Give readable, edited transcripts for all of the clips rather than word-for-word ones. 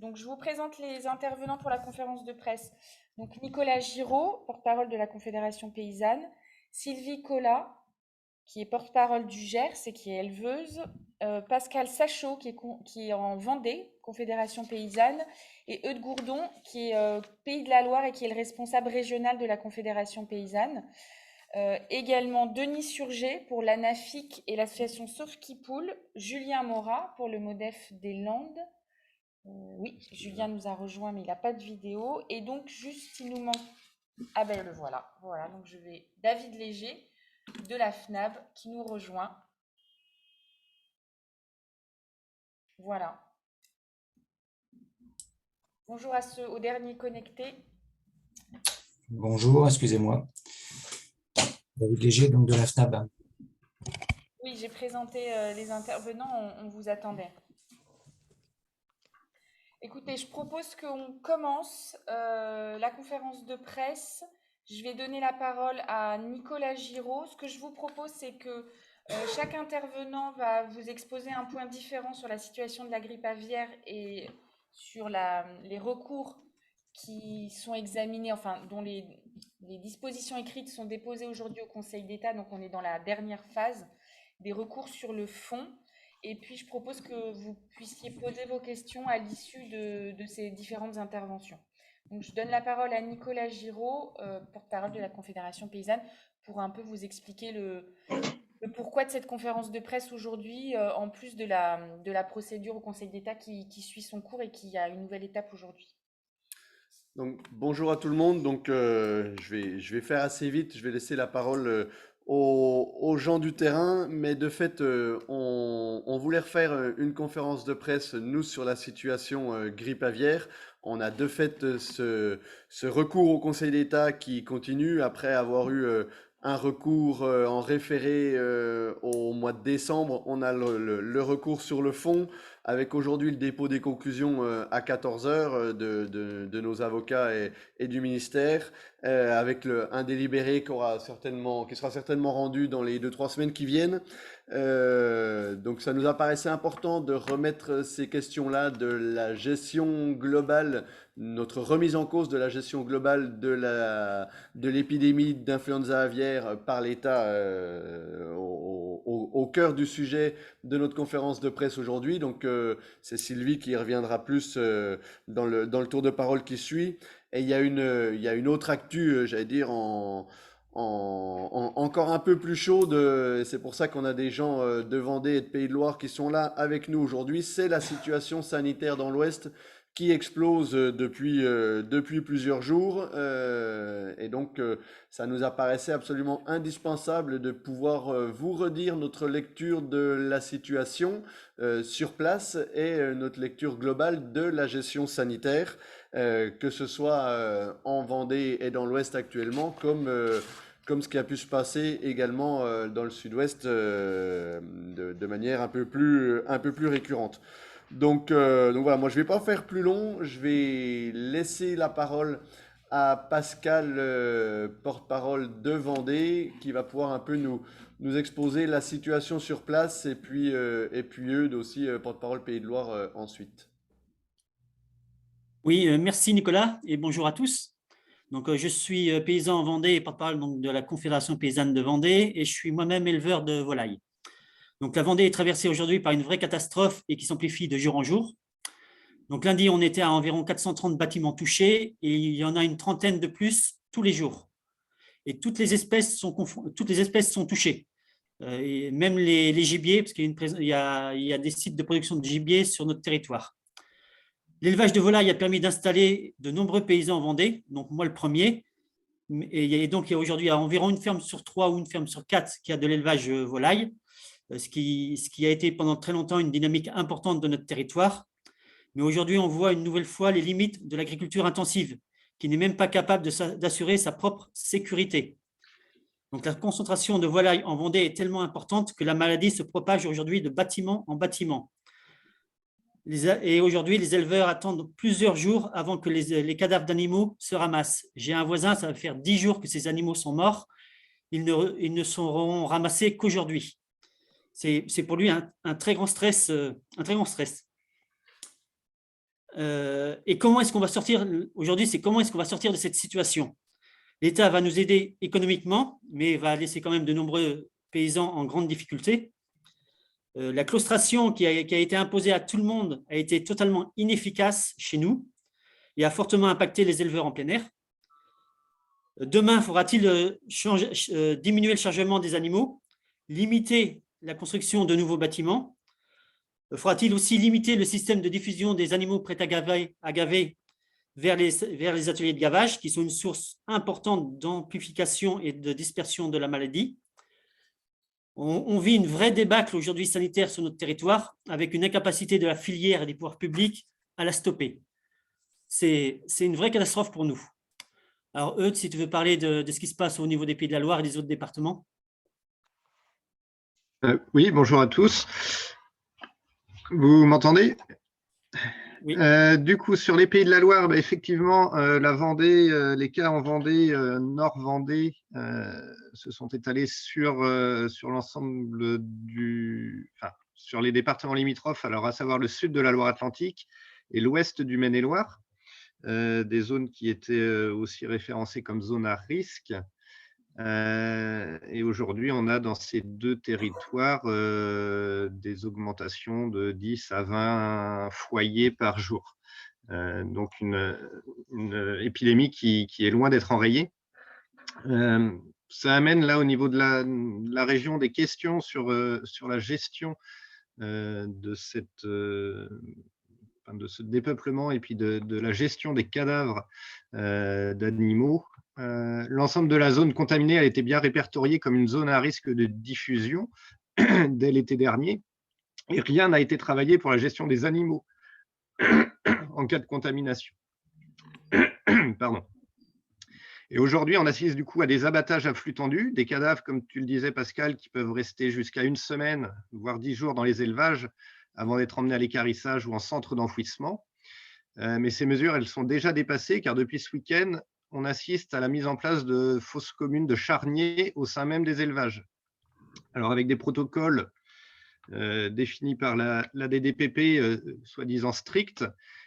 Donc, je vous présente les intervenants pour la conférence de presse. Donc, Nicolas Giraud, porte-parole de la Confédération paysanne, Sylvie Collat, qui est porte-parole du Gers et qui est éleveuse, Pascal Sachot, qui est en Vendée, Confédération paysanne, et Eudes Gourdon, qui est Pays de la Loire et qui est le responsable régional de la Confédération paysanne. Également Denis Surgé pour l'ANAFIC et l'association Sauve qui Poule, Julien Morat pour le MODEF des Landes. Oui, Julien nous a rejoint, mais il n'a pas de vidéo. Et donc, juste, il nous manque. Ah ben le voilà. Voilà, donc je vais. David Léger de la FNAB qui nous rejoint. Voilà. Bonjour à ceux, aux derniers connectés. Bonjour, excusez-moi. David Léger, donc de la FNAB. Oui, j'ai présenté les intervenants, on vous attendait. Écoutez, je propose qu'on commence la conférence de presse. Je vais donner la parole à Nicolas Giraud. Ce que je vous propose, c'est que chaque intervenant va vous exposer un point différent sur la situation de la grippe aviaire et sur les recours qui sont examinés, enfin, dont les dispositions écrites sont déposées aujourd'hui au Conseil d'État. Donc, on est dans la dernière phase des recours sur le fond. Et puis, je propose que vous puissiez poser vos questions à l'issue de ces différentes interventions. Donc, je donne la parole à Nicolas Giraud, porte-parole de la Confédération paysanne, pour un peu vous expliquer le pourquoi de cette conférence de presse aujourd'hui, en plus de la procédure au Conseil d'État qui suit son cours et qui a une nouvelle étape aujourd'hui. Donc, bonjour à tout le monde. Donc, je vais faire assez vite. Je vais laisser la parole aux gens du terrain. Mais de fait, on voulait refaire une conférence de presse, nous, sur la situation grippe aviaire. On a de fait ce recours au Conseil d'État qui continue après avoir eu un recours en référé au mois de décembre. On a le recours sur le fond avec aujourd'hui le dépôt des conclusions à 14 heures de nos avocats et du ministère, avec un délibéré qui sera certainement rendu dans les 2-3 semaines qui viennent. Donc ça nous apparaissait important de remettre ces questions-là de la gestion globale, notre remise en cause de la gestion globale de l'épidémie d'influenza aviaire par l'État au cœur du sujet de notre conférence de presse aujourd'hui. Donc c'est Sylvie qui y reviendra plus dans le tour de parole qui suit. Et il y a une autre actu, j'allais dire, encore un peu plus chaude. C'est pour ça qu'on a des gens de Vendée et de Pays de Loire qui sont là avec nous aujourd'hui. C'est la situation sanitaire dans l'Ouest qui explose depuis plusieurs jours. Et donc, ça nous apparaissait absolument indispensable de pouvoir vous redire notre lecture de la situation sur place et notre lecture globale de la gestion sanitaire, que ce soit en Vendée et dans l'Ouest actuellement, comme ce qui a pu se passer également dans le Sud-Ouest de manière un peu plus récurrente. Donc voilà, moi je vais pas faire plus long, je vais laisser la parole à Pascal, porte-parole de Vendée, qui va pouvoir un peu nous exposer la situation sur place, et puis Eudes aussi, porte-parole Pays de Loire ensuite. Oui, merci Nicolas et bonjour à tous. Donc, je suis paysan en Vendée et porte-parole de la Confédération paysanne de Vendée et je suis moi-même éleveur de volailles. Donc, la Vendée est traversée aujourd'hui par une vraie catastrophe et qui s'amplifie de jour en jour. Donc, lundi, on était à environ 430 bâtiments touchés et il y en a une trentaine de plus tous les jours. Et toutes les espèces sont touchées. Et même les gibiers, parce qu'il y a des sites de production de gibier sur notre territoire. L'élevage de volailles a permis d'installer de nombreux paysans en Vendée, donc moi le premier. Et donc, il y a aujourd'hui environ une ferme sur 3 ou une ferme sur 4 qui a de l'élevage volaille, ce qui a été pendant très longtemps une dynamique importante de notre territoire. Mais aujourd'hui, on voit une nouvelle fois les limites de l'agriculture intensive, qui n'est même pas capable d'assurer sa propre sécurité. Donc, la concentration de volailles en Vendée est tellement importante que la maladie se propage aujourd'hui de bâtiment en bâtiment. Et aujourd'hui, les éleveurs attendent plusieurs jours avant que les cadavres d'animaux se ramassent. J'ai un voisin, ça va faire 10 jours que ces animaux sont morts. Ils ne seront ramassés qu'aujourd'hui. C'est pour lui un très grand stress. Et comment est-ce qu'on va sortir aujourd'hui, c'est comment est-ce qu'on va sortir de cette situation? L'État va nous aider économiquement, mais va laisser quand même de nombreux paysans en grande difficulté. La claustration qui a été imposée à tout le monde a été totalement inefficace chez nous et a fortement impacté les éleveurs en plein air. Demain, faudra-t-il diminuer le chargement des animaux, limiter la construction de nouveaux bâtiments? Faudra-t-il aussi limiter le système de diffusion des animaux prêts à gaver vers les ateliers de gavage, qui sont une source importante d'amplification et de dispersion de la maladie? On vit une vraie débâcle aujourd'hui sanitaire sur notre territoire, avec une incapacité de la filière et des pouvoirs publics à la stopper. C'est une vraie catastrophe pour nous. Alors, Eudes, si tu veux parler de ce qui se passe au niveau des Pays de la Loire et des autres départements. Oui, bonjour à tous. Vous m'entendez? Oui. Du coup, sur les Pays de la Loire, bah, effectivement, la Vendée, les cas en Vendée, Nord-Vendée, se sont étalés sur l'ensemble sur les départements limitrophes, alors à savoir le sud de la Loire-Atlantique et l'ouest du Maine-et-Loire, des zones qui étaient aussi référencées comme zones à risque. Et aujourd'hui, on a dans ces deux territoires des augmentations de 10 à 20 foyers par jour. Donc une épidémie qui est loin d'être enrayée. Ça amène là au niveau de la région des questions sur la gestion de ce dépeuplement et puis de la gestion des cadavres d'animaux. L'ensemble de la zone contaminée a été bien répertoriée comme une zone à risque de diffusion dès l'été dernier, et rien n'a été travaillé pour la gestion des animaux en cas de contamination. Pardon. Et aujourd'hui, on assiste du coup à des abattages à flux tendu, des cadavres, comme tu le disais Pascal, qui peuvent rester jusqu'à 1 semaine, voire 10 jours dans les élevages, avant d'être emmenés à l'équarrissage ou en centre d'enfouissement. Mais ces mesures, elles sont déjà dépassées, car depuis ce week-end, on assiste à la mise en place de fosses communes de charniers au sein même des élevages. Alors avec des protocoles définis par la DDPP, soi-disant stricts,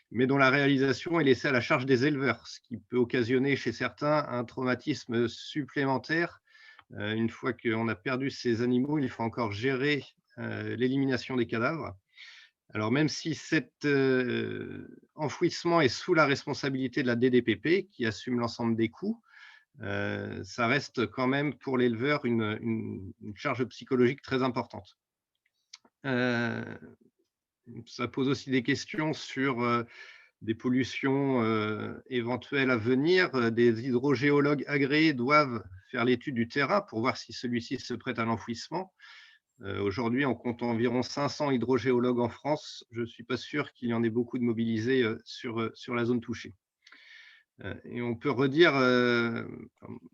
mais dont la réalisation est laissée à la charge des éleveurs, ce qui peut occasionner chez certains un traumatisme supplémentaire. Une fois qu'on a perdu ces animaux, il faut encore gérer l'élimination des cadavres. Alors, même si cet enfouissement est sous la responsabilité de la DDPP, qui assume l'ensemble des coûts, ça reste quand même pour l'éleveur une charge psychologique très importante. Ça pose aussi des questions sur des pollutions éventuelles à venir. Des hydrogéologues agréés doivent faire l'étude du terrain pour voir si celui-ci se prête à l'enfouissement. Aujourd'hui, on compte environ 500 hydrogéologues en France. Je ne suis pas sûr qu'il y en ait beaucoup de mobilisés sur la zone touchée. Et on peut redire, je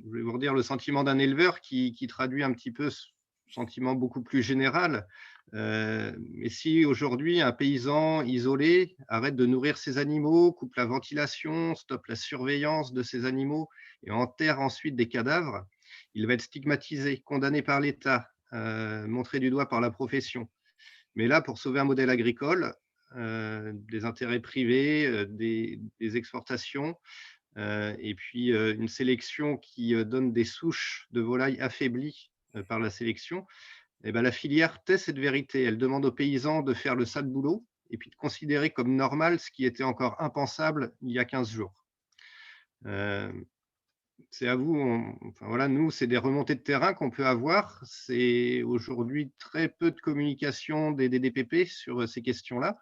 vais vous redire le sentiment d'un éleveur qui traduit un petit peu ce sentiment beaucoup plus général. Mais si aujourd'hui un paysan isolé arrête de nourrir ses animaux, coupe la ventilation, stoppe la surveillance de ses animaux et enterre ensuite des cadavres, il va être stigmatisé, condamné par l'État, montré du doigt par la profession. Mais là, pour sauver un modèle agricole, des intérêts privés, des exportations, et puis une sélection qui donne des souches de volailles affaiblies par la sélection, eh ben, la filière tait cette vérité. Elle demande aux paysans de faire le sale boulot et puis de considérer comme normal ce qui était encore impensable il y a 15 jours. C'est à vous, enfin, voilà, nous, c'est des remontées de terrain qu'on peut avoir. C'est aujourd'hui très peu de communication des DDPP sur ces questions-là.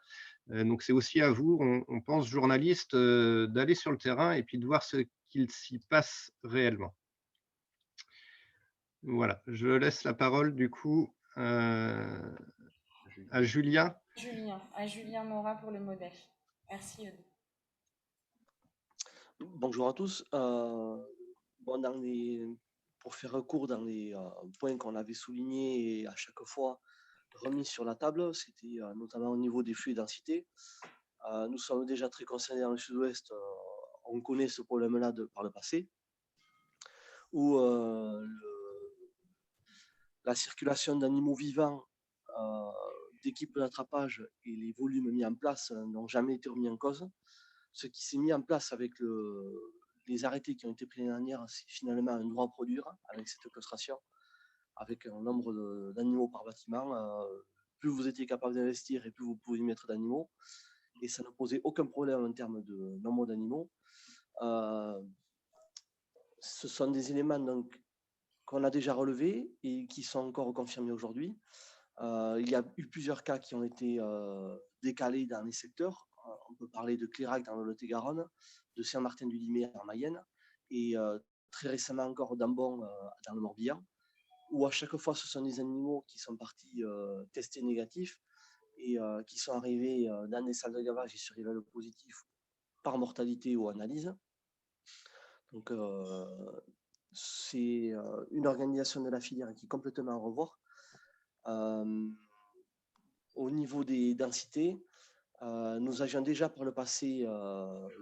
Donc, c'est aussi à vous, on pense, journalistes, d'aller sur le terrain et puis de voir ce qu'il s'y passe réellement. Voilà, je laisse la parole du coup à Julien. À Julien Morat pour le MODEF. Merci, Eudes. Bonjour à tous. Pour faire court dans les points qu'on avait soulignés et à chaque fois remis sur la table, c'était notamment au niveau des flux et densités. Nous sommes déjà très concernés dans le sud-ouest. On connaît ce problème-là par le passé, où la circulation d'animaux vivants d'équipes d'attrapage et les volumes mis en place n'ont jamais été remis en cause. Ce qui s'est mis en place avec les arrêtés qui ont été pris l'année dernière, c'est finalement un droit à produire avec cette claustration, avec un nombre d'animaux par bâtiment. Plus vous étiez capable d'investir et plus vous pouvez mettre d'animaux. Et ça ne posait aucun problème en termes de nombre d'animaux. Ce sont des éléments donc, qu'on a déjà relevés et qui sont encore confirmés aujourd'hui. Il y a eu plusieurs cas qui ont été décalés dans les secteurs. On peut parler de Clérac dans le Lot-et-Garonne, de Saint-Martin-du-Limet en Mayenne, et très récemment encore d'Ambon dans le Morbihan, où à chaque fois ce sont des animaux qui sont partis testés négatifs et qui sont arrivés dans des salles de gavage et se révèlent positifs par mortalité ou analyse. Donc c'est une organisation de la filière qui est complètement à revoir. Au niveau des densités, nous avions déjà par le passé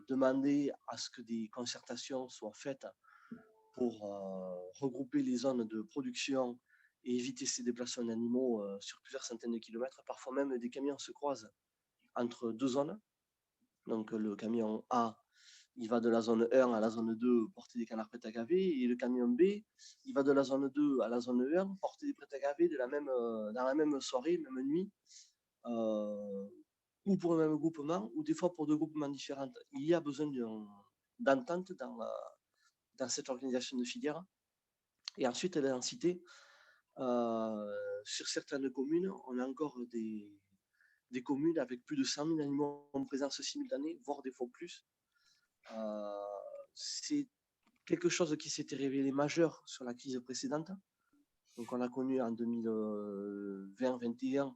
demandé à ce que des concertations soient faites pour regrouper les zones de production et éviter ces déplacements d'animaux sur plusieurs centaines de kilomètres. Parfois même, des camions se croisent entre deux zones. Donc le camion A, il va de la zone 1 à la zone 2 porter des canards prêts à gaver, et le camion B, il va de la zone 2 à la zone 1 porter des prêts à gaver dans la même soirée, même nuit, ou pour le même groupement, ou des fois pour deux groupements différents. Il y a besoin d'entente dans cette organisation de filière. Et ensuite, la densité. Sur certaines communes, on a encore des communes avec plus de 100 000 animaux en présence simultanée, voire des fois plus. C'est quelque chose qui s'était révélé majeur sur la crise précédente. Donc on a connu en 2020-2021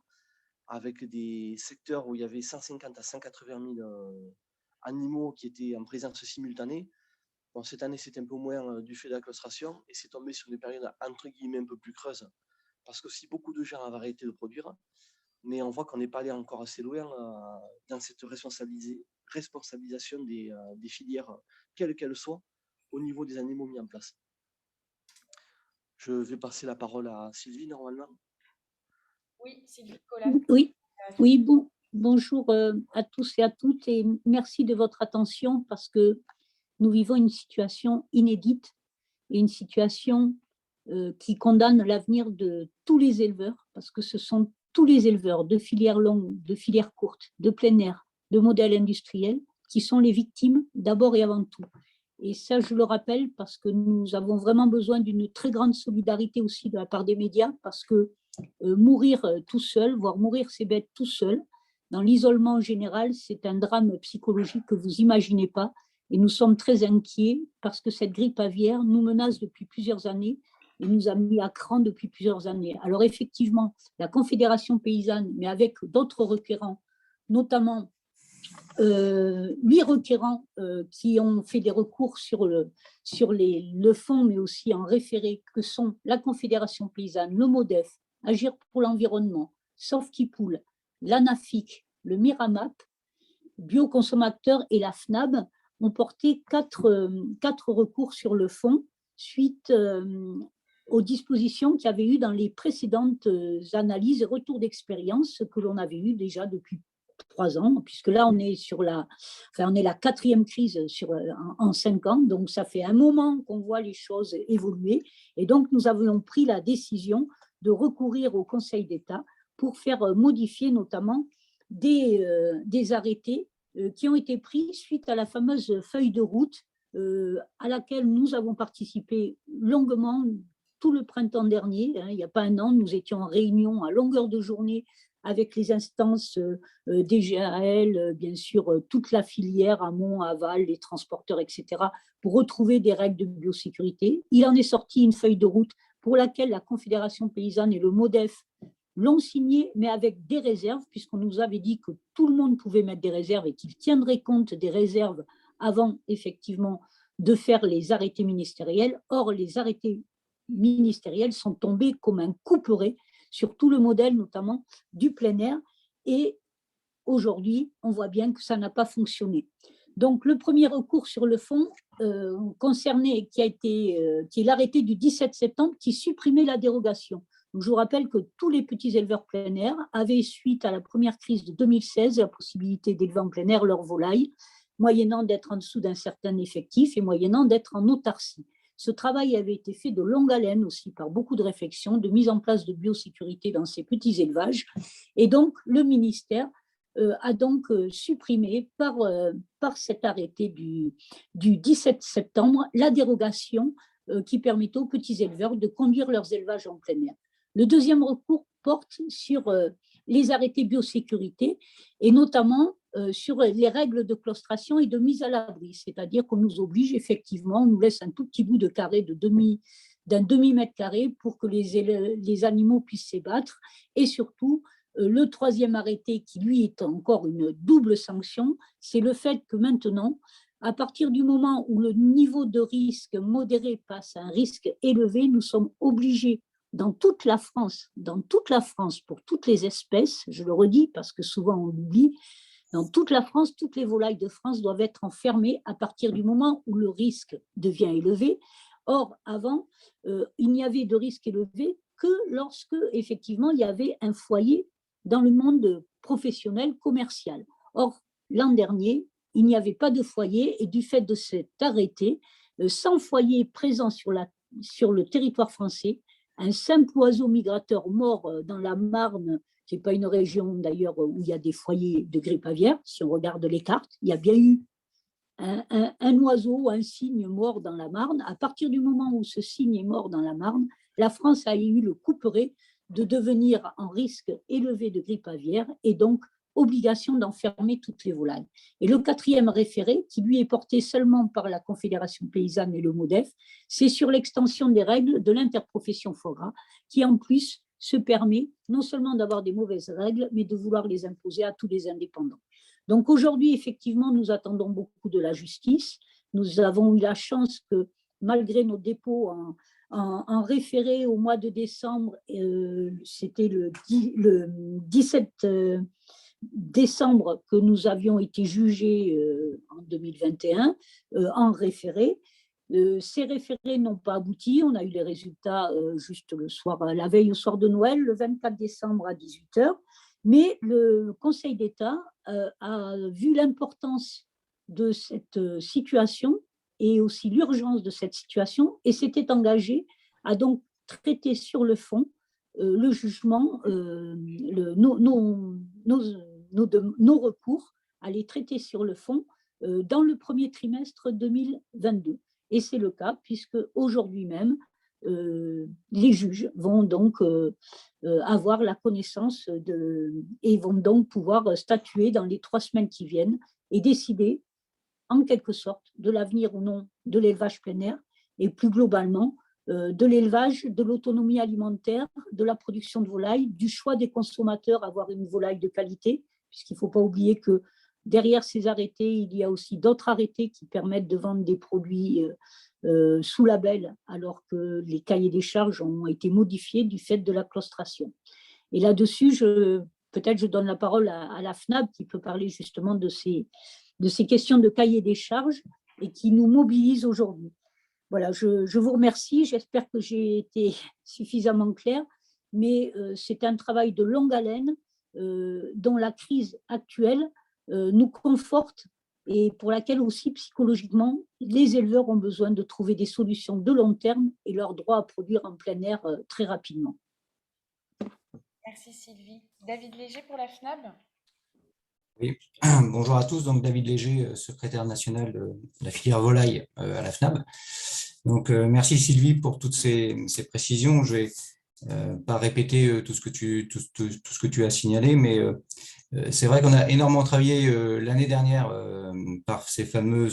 avec des secteurs où il y avait 150 à 180 000 animaux qui étaient en présence simultanée. Bon, cette année, c'est un peu moins du fait de la claustration et c'est tombé sur des périodes entre guillemets un peu plus creuses parce que si beaucoup de gens avaient arrêté de produire, mais on voit qu'on n'est pas allé encore assez loin dans cette responsabilisation des filières, quelles qu'elles soient, au niveau des animaux mis en place. Je vais passer la parole à Sylvie, normalement. Oui, Sylvie Collat. Oui, bonjour à tous et à toutes et merci de votre attention parce que nous vivons une situation inédite et une situation qui condamne l'avenir de tous les éleveurs parce que ce sont tous les éleveurs de filières longues, de filières courtes, de plein air, de modèles industriels qui sont les victimes d'abord et avant tout. Et ça, je le rappelle parce que nous avons vraiment besoin d'une très grande solidarité aussi de la part des médias parce que mourir tout seul, voire mourir ces bêtes tout seul, dans l'isolement général, c'est un drame psychologique que vous imaginez pas. Et nous sommes très inquiets parce que cette grippe aviaire nous menace depuis plusieurs années et nous a mis à cran depuis plusieurs années. Alors effectivement, la Confédération paysanne, mais avec d'autres requérants, notamment 8 requérants qui ont fait des recours sur le fond, mais aussi en référé, que sont la Confédération paysanne, le MODEF, Agir pour l'environnement, Sauvequi-Poule, l'ANAFIC, le Miramap, Bioconsommateurs et la FNAB, ont porté 4 recours sur le fond suite aux dispositions qu'il y avait eu dans les précédentes analyses et retours d'expérience que l'on avait eu déjà depuis 3 ans, puisque là on est la 4e crise en 5 ans, donc ça fait un moment qu'on voit les choses évoluer et donc nous avions pris la décision de recourir au Conseil d'État pour faire modifier notamment des arrêtés qui ont été pris suite à la fameuse feuille de route à laquelle nous avons participé longuement tout le printemps dernier. Il n'y a pas un an, nous étions en réunion à longueur de journée avec les instances DGAL, bien sûr, toute la filière, amont, aval, les transporteurs, etc., pour retrouver des règles de biosécurité. Il en est sorti une feuille de route pour laquelle la Confédération paysanne et le MODEF l'ont signé, mais avec des réserves, puisqu'on nous avait dit que tout le monde pouvait mettre des réserves et qu'ils tiendraient compte des réserves avant, effectivement, de faire les arrêtés ministériels. Or, les arrêtés ministériels sont tombés comme un couperet sur tout le modèle, notamment du plein air. Et aujourd'hui, on voit bien que ça n'a pas fonctionné. Donc, le premier recours sur le fond concerné, qui est l'arrêté du 17 septembre, qui supprimait la dérogation. Donc, je vous rappelle que tous les petits éleveurs plein air avaient, suite à la première crise de 2016, la possibilité d'élever en plein air leurs volailles, moyennant d'être en dessous d'un certain effectif et moyennant d'être en autarcie. Ce travail avait été fait de longue haleine aussi par beaucoup de réflexions, de mise en place de biosécurité dans ces petits élevages. Et donc, le ministère a donc supprimé par cet arrêté du 17 septembre la dérogation qui permettait aux petits éleveurs de conduire leurs élevages en plein air. Le deuxième recours porte sur les arrêtés biosécurité et notamment sur les règles de claustration et de mise à l'abri, c'est-à-dire qu'on nous oblige effectivement, on nous laisse un tout petit bout de carré d'un demi-mètre carré pour que les animaux puissent s'ébattre. Et surtout, le troisième arrêté, qui lui est encore une double sanction, c'est le fait que maintenant, à partir du moment où le niveau de risque modéré passe à un risque élevé, nous sommes obligés dans toute la France, pour toutes les espèces, je le redis parce que souvent on l'oublie, dans toute la France, toutes les volailles de France doivent être enfermées à partir du moment où le risque devient élevé. Or, avant, il n'y avait de risque élevé que lorsque, effectivement, il y avait un foyer dans le monde professionnel, commercial. Or, l'an dernier, il n'y avait pas de foyer et du fait de cet arrêté, 100 foyers présents sur le territoire français, un simple oiseau migrateur mort dans la Marne, ce n'est pas une région d'ailleurs où il y a des foyers de grippe aviaire, si on regarde les cartes, il y a bien eu un oiseau, un cygne mort dans la Marne. À partir du moment où ce cygne est mort dans la Marne, la France a eu le couperet de devenir en risque élevé de grippe aviaire et donc obligation d'enfermer toutes les volailles. Et le quatrième référé, qui lui est porté seulement par la Confédération paysanne et le MODEF, c'est sur l'extension des règles de l'interprofession foie gras, qui en plus se permet non seulement d'avoir des mauvaises règles, mais de vouloir les imposer à tous les indépendants. Donc aujourd'hui, effectivement, nous attendons beaucoup de la justice. Nous avons eu la chance que, malgré nos dépôts en référé au mois de décembre, c'était le 17 décembre que nous avions été jugés en 2021 en référé. Ces référés n'ont pas abouti. On a eu les résultats juste le soir, la veille au soir de Noël, le 24 décembre à 18h. Mais le Conseil d'État a vu l'importance de cette situation et aussi l'urgence de cette situation et s'était engagé à donc traiter sur le fond le jugement, nos recours, à les traiter sur le fond dans le premier trimestre 2022. Et c'est le cas puisque aujourd'hui même, les juges vont donc avoir la connaissance et vont donc pouvoir statuer dans les 3 semaines qui viennent et décider en quelque sorte de l'avenir ou non de l'élevage plein air et plus globalement de l'élevage, de l'autonomie alimentaire, de la production de volailles, du choix des consommateurs à avoir une volaille de qualité, puisqu'il ne faut pas oublier que derrière ces arrêtés, il y a aussi d'autres arrêtés qui permettent de vendre des produits sous label, alors que les cahiers des charges ont été modifiés du fait de la claustration. Et là-dessus, peut-être je donne la parole à la FNAB qui peut parler justement de ces questions de cahiers des charges et qui nous mobilisent aujourd'hui. Voilà, je vous remercie, j'espère que j'ai été suffisamment claire, mais c'est un travail de longue haleine dont la crise actuelle nous conforte et pour laquelle aussi psychologiquement, les éleveurs ont besoin de trouver des solutions de long terme et leur droit à produire en plein air très rapidement. Merci Sylvie. David Léger pour la FNAB. Oui, bonjour à tous. Donc David Léger, secrétaire national de la filière volaille à la FNAB. Donc merci Sylvie pour toutes ces précisions. Je vais pas répéter tout ce que tu as signalé, mais c'est vrai qu'on a énormément travaillé l'année dernière par ces fameux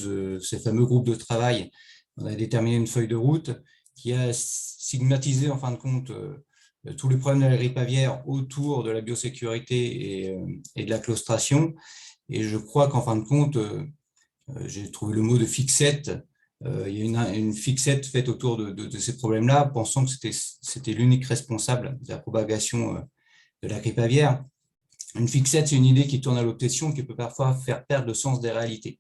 groupes de travail. On a déterminé une feuille de route qui a stigmatisé en fin de compte tous les problèmes de la grippe aviaire autour de la biosécurité et de la claustration. Et je crois qu'en fin de compte, j'ai trouvé le mot de fixette. Il y a une fixette faite autour de ces problèmes-là, pensant que c'était l'unique responsable de la propagation de la grippe aviaire. Une fixette, c'est une idée qui tourne à l'obsession, qui peut parfois faire perdre le sens des réalités.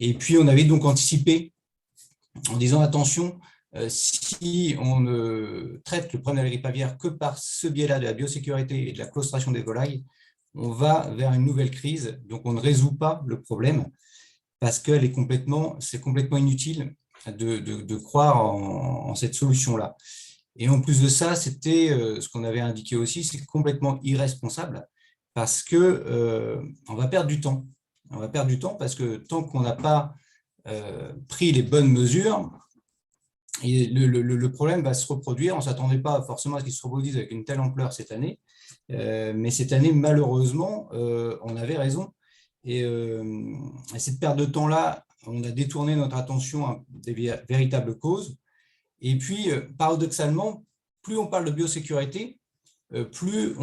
Et puis, on avait donc anticipé en disant attention, si on ne traite le problème de la grippe aviaire que par ce biais-là de la biosécurité et de la claustration des volailles, on va vers une nouvelle crise. Donc, on ne résout pas le problème parce que c'est complètement inutile de croire en cette solution-là. Et en plus de ça, c'était ce qu'on avait indiqué aussi, c'est complètement irresponsable parce que on va perdre du temps. On va perdre du temps parce que tant qu'on n'a pas pris les bonnes mesures, et le problème va se reproduire. On ne s'attendait pas forcément à ce qu'il se reproduise avec une telle ampleur cette année, mais cette année, malheureusement, on avait raison. Et cette perte de temps-là, on a détourné notre attention à des véritables causes. Et puis, paradoxalement, plus on parle de biosécurité, plus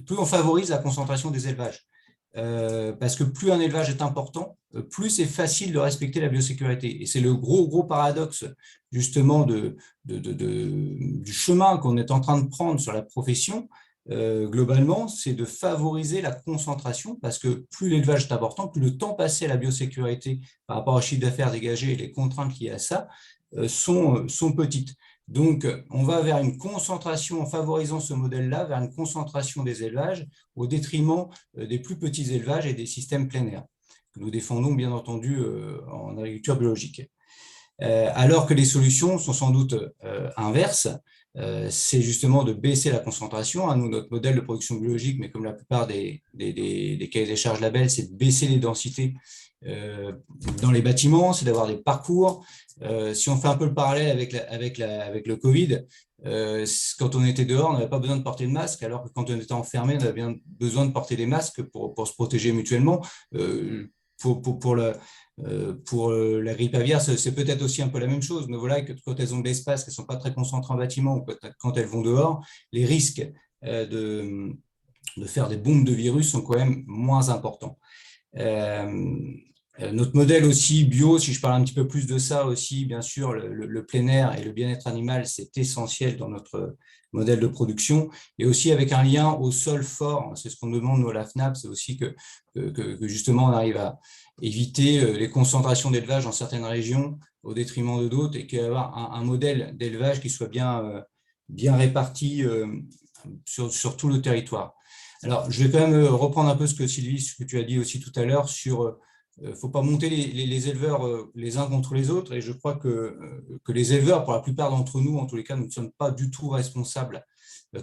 plus on favorise la concentration des élevages. Parce que plus un élevage est important, plus c'est facile de respecter la biosécurité. Et c'est le gros paradoxe justement du chemin qu'on est en train de prendre sur la profession, globalement, c'est de favoriser la concentration, parce que plus l'élevage est important, plus le temps passé à la biosécurité par rapport au chiffre d'affaires dégagé et les contraintes liées à ça sont petites. Donc, on va vers une concentration, en favorisant ce modèle-là, vers une concentration des élevages au détriment des plus petits élevages et des systèmes plein air, que nous défendons bien entendu en agriculture biologique. Alors que les solutions sont sans doute inverses, c'est justement de baisser la concentration. Nous, notre modèle de production biologique, mais comme la plupart des cahiers des charges labels, c'est de baisser les densités dans les bâtiments, c'est d'avoir des parcours. Si on fait un peu le parallèle avec le Covid, quand on était dehors, on n'avait pas besoin de porter de masque, alors que quand on était enfermé, on avait bien besoin de porter des masques pour se protéger mutuellement. Pour la grippe aviaire, c'est peut-être aussi un peu la même chose. Nos volailles, quand elles ont de l'espace, qu'elles ne sont pas très concentrées en bâtiment, ou quand elles vont dehors, les risques de faire des bombes de virus sont quand même moins importants. Notre modèle aussi bio, si je parle un petit peu plus de ça aussi, bien sûr, le plein air et le bien-être animal, c'est essentiel dans notre modèle de production, et aussi avec un lien au sol fort. C'est ce qu'on demande nous à la FNAP, c'est aussi que justement on arrive à éviter les concentrations d'élevage dans certaines régions au détriment de d'autres, et qu'il y ait un modèle d'élevage qui soit bien réparti sur tout le territoire. Alors, je vais quand même reprendre un peu Sylvie, ce que tu as dit aussi tout à l'heure sur il ne faut pas monter les éleveurs les uns contre les autres, et je crois que les éleveurs, pour la plupart d'entre nous, en tous les cas, nous ne sommes pas du tout responsables,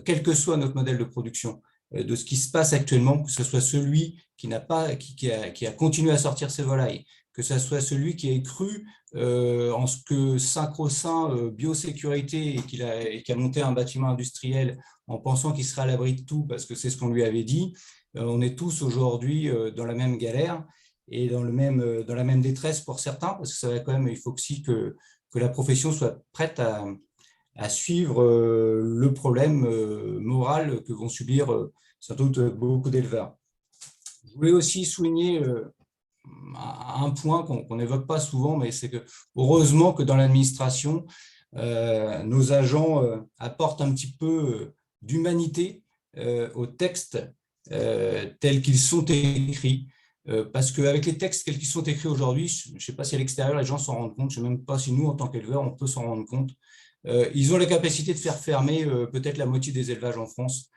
quel que soit notre modèle de production, de ce qui se passe actuellement, que ce soit celui qui a continué à sortir ses volailles, que ce soit celui qui a cru en ce que sacro-saint biosécurité et qui a monté un bâtiment industriel en pensant qu'il serait à l'abri de tout parce que c'est ce qu'on lui avait dit. On est tous aujourd'hui dans la même galère et dans la même détresse pour certains, parce que ça va quand même, il faut aussi que la profession soit prête à suivre le problème moral que vont subir sans doute beaucoup d'éleveurs. Je voulais aussi souligner un point qu'on n'évoque pas souvent, mais c'est que heureusement que dans l'administration, nos agents apportent un petit peu d'humanité aux textes tels qu'ils sont écrits. Parce qu'avec les textes tels qu'ils sont écrits aujourd'hui, je ne sais pas si à l'extérieur les gens s'en rendent compte, je ne sais même pas si nous, en tant qu'éleveurs, on peut s'en rendre compte. Ils ont la capacité de faire fermer peut-être la moitié des élevages en France.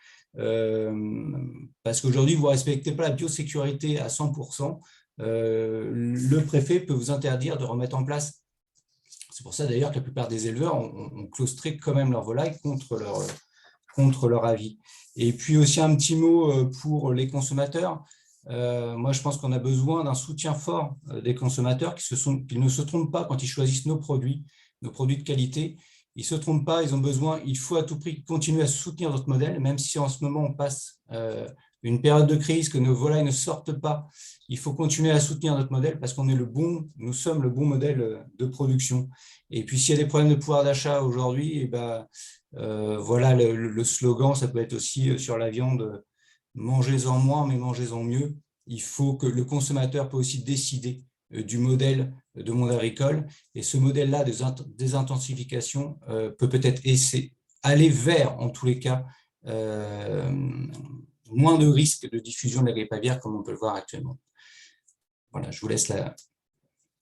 Parce qu'aujourd'hui, vous ne respectez pas la biosécurité à 100%. Le préfet peut vous interdire de remettre en place. C'est pour ça d'ailleurs que la plupart des éleveurs ont claustré quand même leur volaille contre leur avis. Et puis aussi un petit mot pour les consommateurs. Moi, je pense qu'on a besoin d'un soutien fort des consommateurs qu'ils ne se trompent pas quand ils choisissent nos produits de qualité. Ils ne se trompent pas, il faut à tout prix continuer à soutenir notre modèle, même si en ce moment on passe une période de crise, que nos volailles ne sortent pas. Il faut continuer à soutenir notre modèle parce nous sommes le bon modèle de production. Et puis s'il y a des problèmes de pouvoir d'achat aujourd'hui, voilà le slogan, ça peut être aussi sur la viande. Mangez-en moins, mais mangez-en mieux. Il faut que le consommateur peut aussi décider du modèle de monde agricole. Et ce modèle-là de désintensification peut-être aller vers, en tous les cas, moins de risques de diffusion de la grippe aviaire, comme on peut le voir actuellement. voilà, je vous laisse la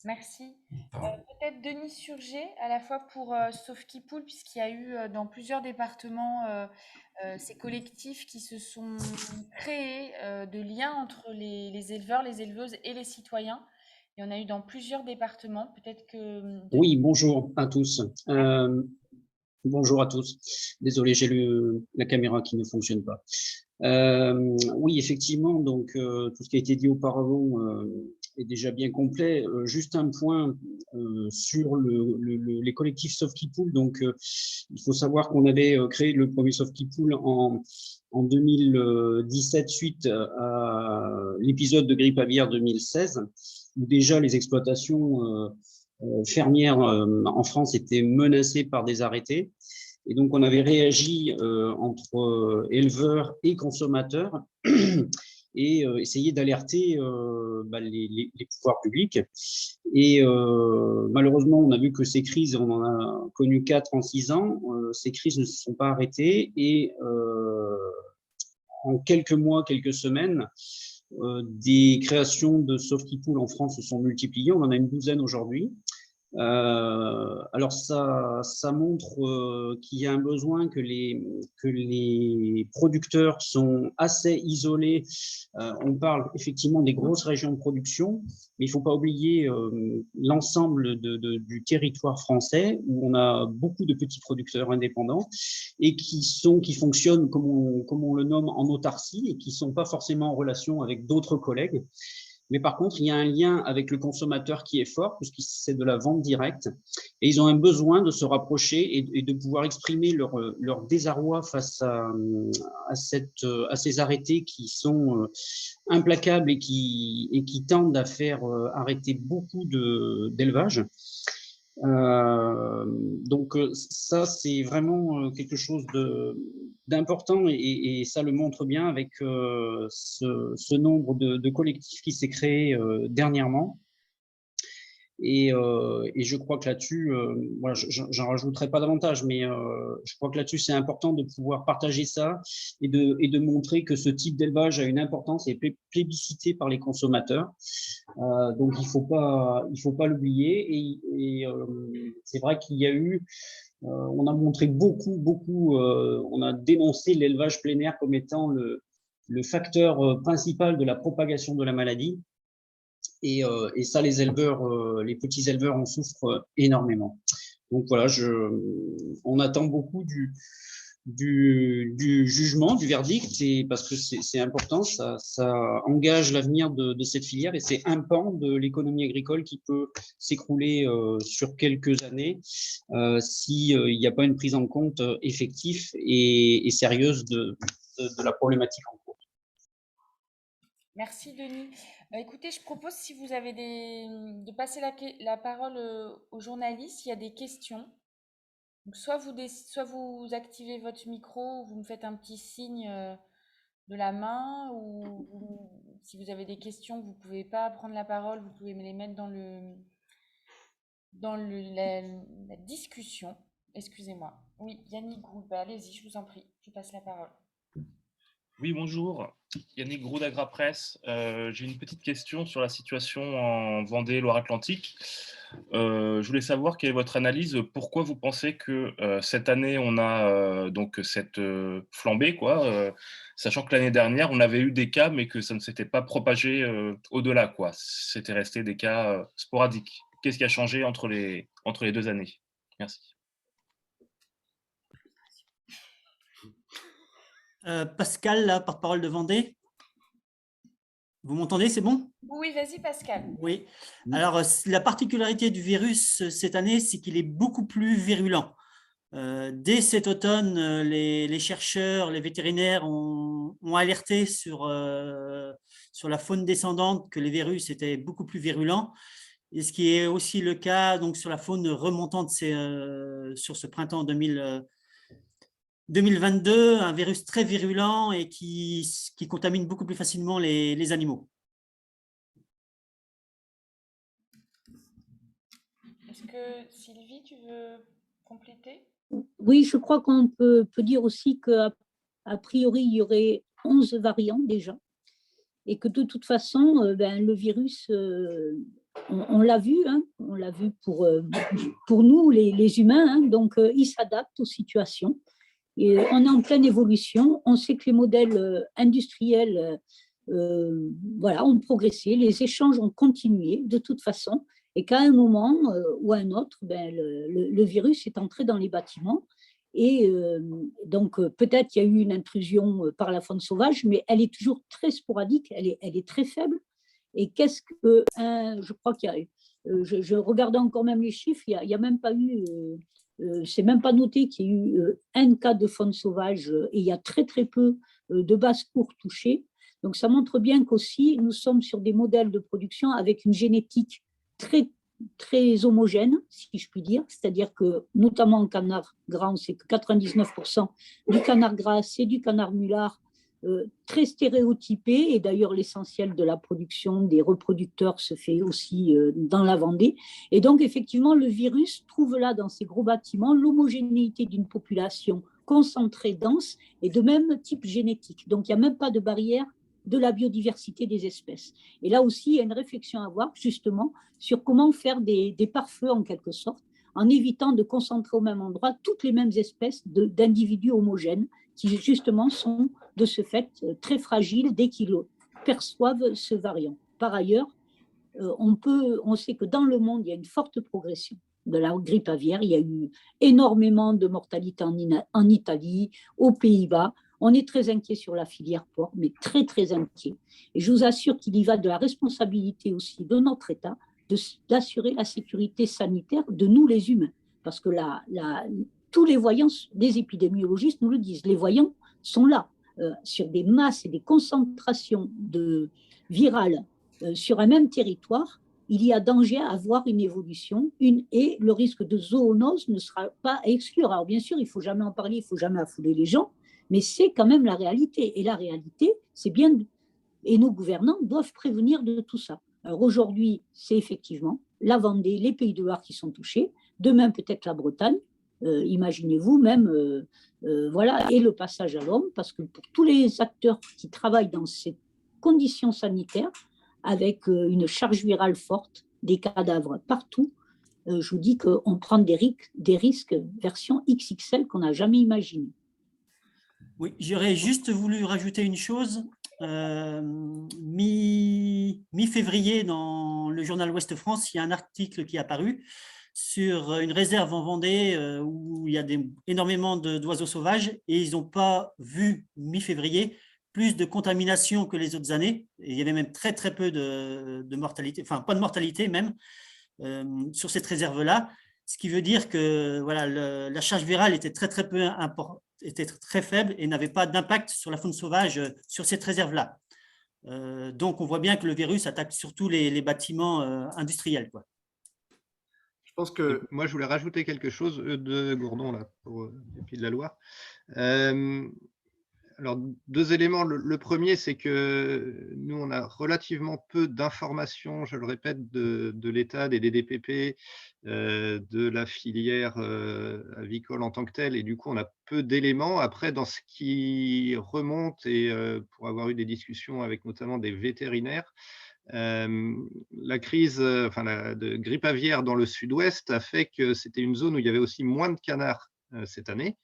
Merci. parole. Peut-être Denis Surgé, à la fois pour Sauve-qui-Poule, puisqu'il y a eu dans plusieurs départements ces collectifs qui se sont créés de liens entre les éleveurs, les éleveuses et les citoyens. Il y en a eu dans plusieurs départements. Peut-être que Denis. Oui, bonjour à tous. Bonjour à tous. Désolé, j'ai la caméra qui ne fonctionne pas. Oui, effectivement, donc tout ce qui a été dit auparavant est déjà bien complet. Juste un point sur les collectifs Sauve-qui-Poule. Donc, il faut savoir qu'on avait créé le premier Sauve-qui-Poule en 2017 suite à l'épisode de grippe aviaire 2016, où déjà les exploitations fermières en France étaient menacées par des arrêtés. Et donc, on avait réagi entre éleveurs et consommateurs et essayé d'alerter les pouvoirs publics. Et malheureusement, on a vu que ces crises, on en a connu 4 en 6 ans, ces crises ne se sont pas arrêtées et en quelques mois, quelques semaines, des créations de Sauve-qui-Poule en France se sont multipliées. On en a une douzaine aujourd'hui. Alors ça montre qu'il y a un besoin, que les producteurs sont assez isolés. On parle effectivement des grosses régions de production, mais il ne faut pas oublier l'ensemble du territoire français où on a beaucoup de petits producteurs indépendants et qui fonctionnent comme on le nomme en autarcie et qui ne sont pas forcément en relation avec d'autres collègues. Mais par contre, il y a un lien avec le consommateur qui est fort, puisque c'est de la vente directe. Et ils ont un besoin de se rapprocher et de pouvoir exprimer leur désarroi face à ces arrêtés qui sont implacables et qui tendent à faire arrêter beaucoup d'élevage. Donc ça, c'est vraiment quelque chose d'important et ça le montre bien avec ce nombre de collectifs qui s'est créé dernièrement. Et je crois que là-dessus, voilà, j'en rajouterai pas davantage, mais je crois que là-dessus, c'est important de pouvoir partager ça et de montrer que ce type d'élevage a une importance et est plébiscité par les consommateurs. Donc, il faut pas l'oublier. Et c'est vrai qu'il y a eu, on a montré beaucoup, on a dénoncé l'élevage plein air comme étant le facteur principal de la propagation de la maladie. Et ça, les éleveurs, les petits éleveurs en souffrent énormément. Donc voilà, on attend beaucoup du jugement, du verdict, et parce que c'est important, ça engage l'avenir de cette filière et c'est un pan de l'économie agricole qui peut s'écrouler sur quelques années s'il n'y a pas une prise en compte effective et sérieuse de la problématique en cours. Merci Denis. Écoutez, je propose, si vous avez de passer la parole aux journalistes, s'il y a des questions. Donc, soit vous activez votre micro, ou vous me faites un petit signe de la main, ou si vous avez des questions, vous ne pouvez pas prendre la parole, vous pouvez me les mettre dans la discussion. Excusez-moi. Oui, Yannick Gould, allez-y, je vous en prie, je vous passe la parole. Oui, bonjour. Yannick Groud, Agrapresse. J'ai une petite question sur la situation en Vendée, Loire-Atlantique. Je voulais savoir quelle est votre analyse. Pourquoi vous pensez que cette année, on a donc cette flambée, quoi, sachant que l'année dernière, on avait eu des cas, mais que ça ne s'était pas propagé au-delà, quoi. C'était resté des cas sporadiques. Qu'est-ce qui a changé entre les 2 années? Merci. Pascal, là, porte-parole de Vendée. Vous m'entendez, c'est bon? Oui, vas-y Pascal. Oui. Alors, la particularité du virus cette année, c'est qu'il est beaucoup plus virulent. Dès cet automne, les chercheurs, les vétérinaires ont alerté sur la faune descendante que les virus étaient beaucoup plus virulents. Et ce qui est aussi le cas donc, sur la faune remontante sur ce printemps 2022, un virus très virulent et qui contamine beaucoup plus facilement les animaux. Est-ce que Sylvie, tu veux compléter? Oui, je crois qu'on peut dire aussi qu'à priori, il y aurait 11 variants déjà. et que de toute façon, le virus, on l'a vu, hein, on l'a vu pour nous, les humains, hein, donc il s'adapte aux situations. Et on est en pleine évolution. On sait que les modèles industriels voilà, ont progressé, les échanges ont continué de toute façon, et qu'à un moment ou à un autre, le virus est entré dans les bâtiments. Et donc, peut-être qu'il y a eu une intrusion par la faune sauvage, mais elle est toujours très sporadique, elle est très faible. Et qu'est-ce que, je crois qu'il y a, je regardais encore même les chiffres, il n'y a même pas eu, c'est même pas noté qu'il y ait eu un cas de faune sauvage et il y a très très peu de basse-cour touchées. Donc ça montre bien qu'aussi nous sommes sur des modèles de production avec une génétique très très homogène, si je puis dire, c'est-à-dire que notamment en canard gras, on sait que 99% du canard gras, c'est du canard mulard, très stéréotypé, et d'ailleurs l'essentiel de la production des reproducteurs se fait aussi dans la Vendée. Et donc effectivement, le virus trouve là dans ces gros bâtiments l'homogénéité d'une population concentrée, dense et de même type génétique. Donc il n'y a même pas de barrière de la biodiversité des espèces. Et là aussi, il y a une réflexion à avoir justement sur comment faire des pare-feux en quelque sorte, en évitant de concentrer au même endroit toutes les mêmes espèces d'individus homogènes qui justement sont de ce fait très fragiles dès qu'ils perçoivent ce variant. Par ailleurs, on sait que dans le monde, il y a une forte progression de la grippe aviaire. Il y a eu énormément de mortalité en Italie, aux Pays-Bas. On est très inquiet sur la filière porc, mais très, très inquiet. Et je vous assure qu'il y va de la responsabilité aussi de notre État d'assurer la sécurité sanitaire de nous, les humains. Parce que tous les voyants, les épidémiologistes nous le disent, les voyants sont là, sur des masses et des concentrations virales sur un même territoire. Il y a danger à avoir une évolution, et le risque de zoonose ne sera pas à exclure. Alors bien sûr, il ne faut jamais en parler, il ne faut jamais affouler les gens, mais c'est quand même la réalité. Et la réalité, c'est bien, et nos gouvernants doivent prévenir de tout ça. Alors aujourd'hui, c'est effectivement la Vendée, les Pays de Loire qui sont touchés. Demain, peut-être la Bretagne. Imaginez-vous même, voilà, et le passage à l'homme, parce que pour tous les acteurs qui travaillent dans ces conditions sanitaires, avec une charge virale forte, des cadavres partout, je vous dis qu'on prend des risques version XXL qu'on n'a jamais imaginé. Oui, j'aurais juste voulu rajouter une chose. Mi-février, dans le journal Ouest France, il y a un article qui est apparu sur une réserve en Vendée où il y a énormément d'oiseaux sauvages, et ils n'ont pas vu, mi-février, plus de contamination que les autres années. Et il y avait même très très peu de mortalité, enfin pas de mortalité même, sur cette réserve-là. Ce qui veut dire que voilà, la charge virale était très très peu importante, était très faible et n'avait pas d'impact sur la faune sauvage sur cette réserve-là. Donc, on voit bien que le virus attaque surtout les bâtiments industriels, quoi. Je pense que... Moi, je voulais rajouter quelque chose de Gourdon, là, pour les Pays de la Loire. Alors, deux éléments. Le premier, c'est que nous, on a relativement peu d'informations, je le répète, de l'État, des DDPP, de la filière avicole en tant que telle, et du coup, on a peu d'éléments. Après, dans ce qui remonte, et pour avoir eu des discussions avec notamment des vétérinaires, la crise de grippe aviaire dans le sud-ouest a fait que c'était une zone où il y avait aussi moins de canards cette année.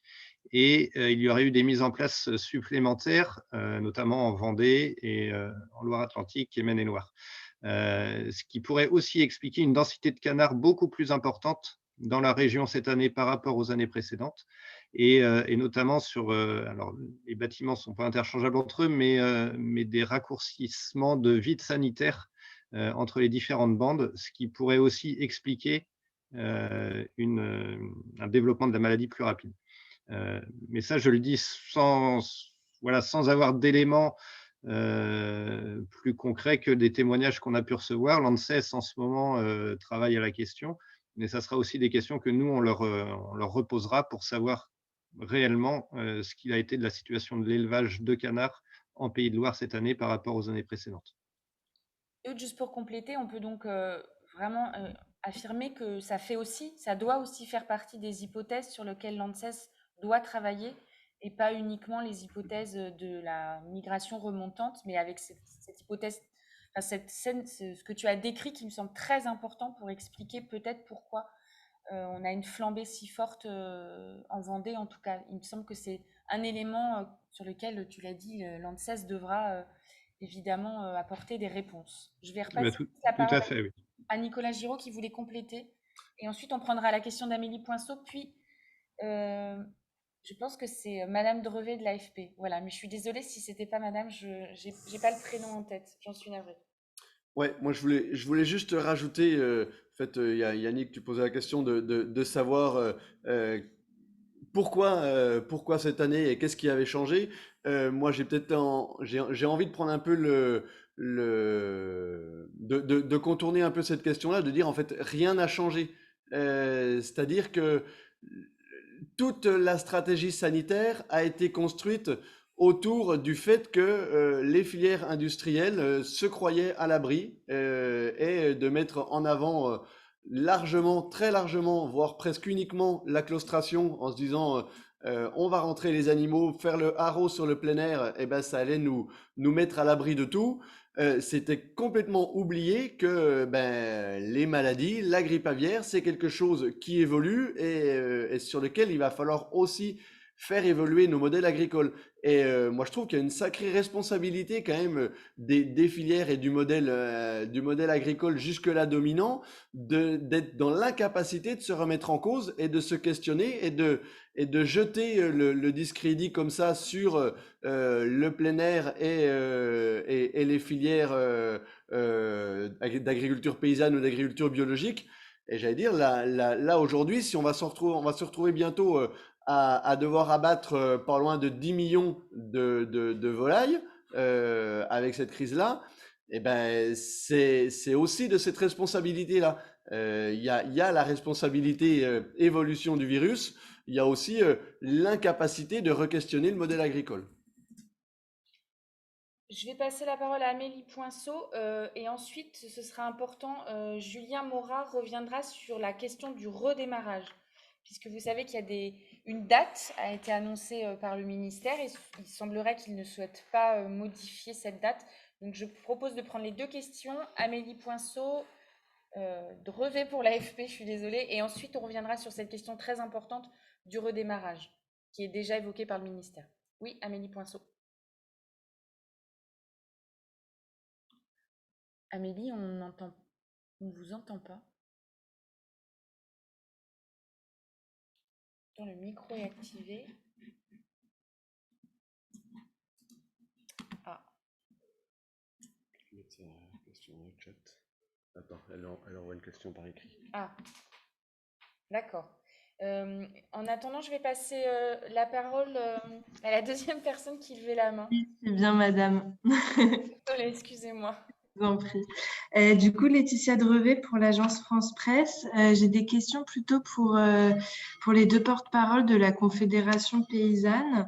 Et il y aurait eu des mises en place supplémentaires, notamment en Vendée et en Loire-Atlantique et Maine-et-Loire. Ce qui pourrait aussi expliquer une densité de canards beaucoup plus importante dans la région cette année par rapport aux années précédentes. Et notamment sur, alors les bâtiments ne sont pas interchangeables entre eux, mais des raccourcissements de vide sanitaire entre les différentes bandes, ce qui pourrait aussi expliquer un développement de la maladie plus rapide. Mais ça, je le dis sans avoir d'éléments plus concrets que des témoignages qu'on a pu recevoir. L'ANSES, en ce moment, travaille à la question, mais ça sera aussi des questions que nous, on leur reposera pour savoir réellement ce qu'il a été de la situation de l'élevage de canards en Pays de Loire cette année par rapport aux années précédentes. Et juste pour compléter, on peut donc vraiment affirmer que ça doit aussi faire partie des hypothèses sur lesquelles l'ANSES doit travailler, et pas uniquement les hypothèses de la migration remontante, mais avec cette hypothèse, enfin, cette scène, ce que tu as décrit qui me semble très important pour expliquer peut-être pourquoi on a une flambée si forte en Vendée. En tout cas, il me semble que c'est un élément sur lequel, tu l'as dit, l'ANSES devra évidemment apporter des réponses. Je vais repasser la Tout parole à fait, oui. à Nicolas Giraud qui voulait compléter. Et ensuite, on prendra la question d'Amélie Poinceau, puis je pense que c'est Madame Drevet de l'AFP. Voilà, mais je suis désolée si c'était pas Madame, je n'ai pas le prénom en tête, j'en suis navrée. Ouais, moi je voulais juste rajouter, en fait, Yannick, tu posais la question de savoir pourquoi cette année et qu'est-ce qui avait changé. Moi j'ai envie de prendre un peu de contourner un peu cette question-là, de dire en fait rien n'a changé. C'est-à-dire que toute la stratégie sanitaire a été construite autour du fait que les filières industrielles se croyaient à l'abri et de mettre en avant largement, très largement, voire presque uniquement la claustration en se disant on va rentrer les animaux, faire le haro sur le plein air, et ben ça allait nous mettre à l'abri de tout. C'était complètement oublié que les maladies, la grippe aviaire, c'est quelque chose qui évolue et sur lequel il va falloir aussi faire évoluer nos modèles agricoles. Et moi, je trouve qu'il y a une sacrée responsabilité quand même des filières et du modèle agricole jusque-là dominant d'être dans l'incapacité de se remettre en cause et de se questionner et de jeter le discrédit comme ça sur le plein air et les filières d'agriculture paysanne ou d'agriculture biologique. Et j'allais dire, là aujourd'hui, si on va se retrouver bientôt à devoir abattre pas loin de 10 millions de volailles avec cette crise-là, eh ben, c'est aussi de cette responsabilité-là. Il y a la responsabilité évolution du virus, il y a aussi l'incapacité de re-questionner le modèle agricole. Je vais passer la parole à Amélie Poinceau et ensuite, ce sera important, Julien Morat reviendra sur la question du redémarrage, puisque vous savez qu'il y a une date a été annoncée par le ministère et il semblerait qu'il ne souhaite pas modifier cette date. Donc, je propose de prendre les deux questions. Amélie Poinceau, Drevet pour l'AFP, je suis désolée, et ensuite on reviendra sur cette question très importante du redémarrage, qui est déjà évoquée par le ministère. Oui, Amélie Poinceau. Amélie, on ne vous entend pas. Pourtant, le micro est activé. Ah. Je vais mettre sa question dans le chat. Attends, elle envoie une question par écrit. Ah, d'accord. En attendant, je vais passer la parole à la deuxième personne qui levait la main. C'est bien, madame. Désolée, excusez-moi. Je vous en prie. Du coup, Laetitia Drevet pour l'agence France Presse. J'ai des questions plutôt pour les deux porte-paroles de la Confédération paysanne.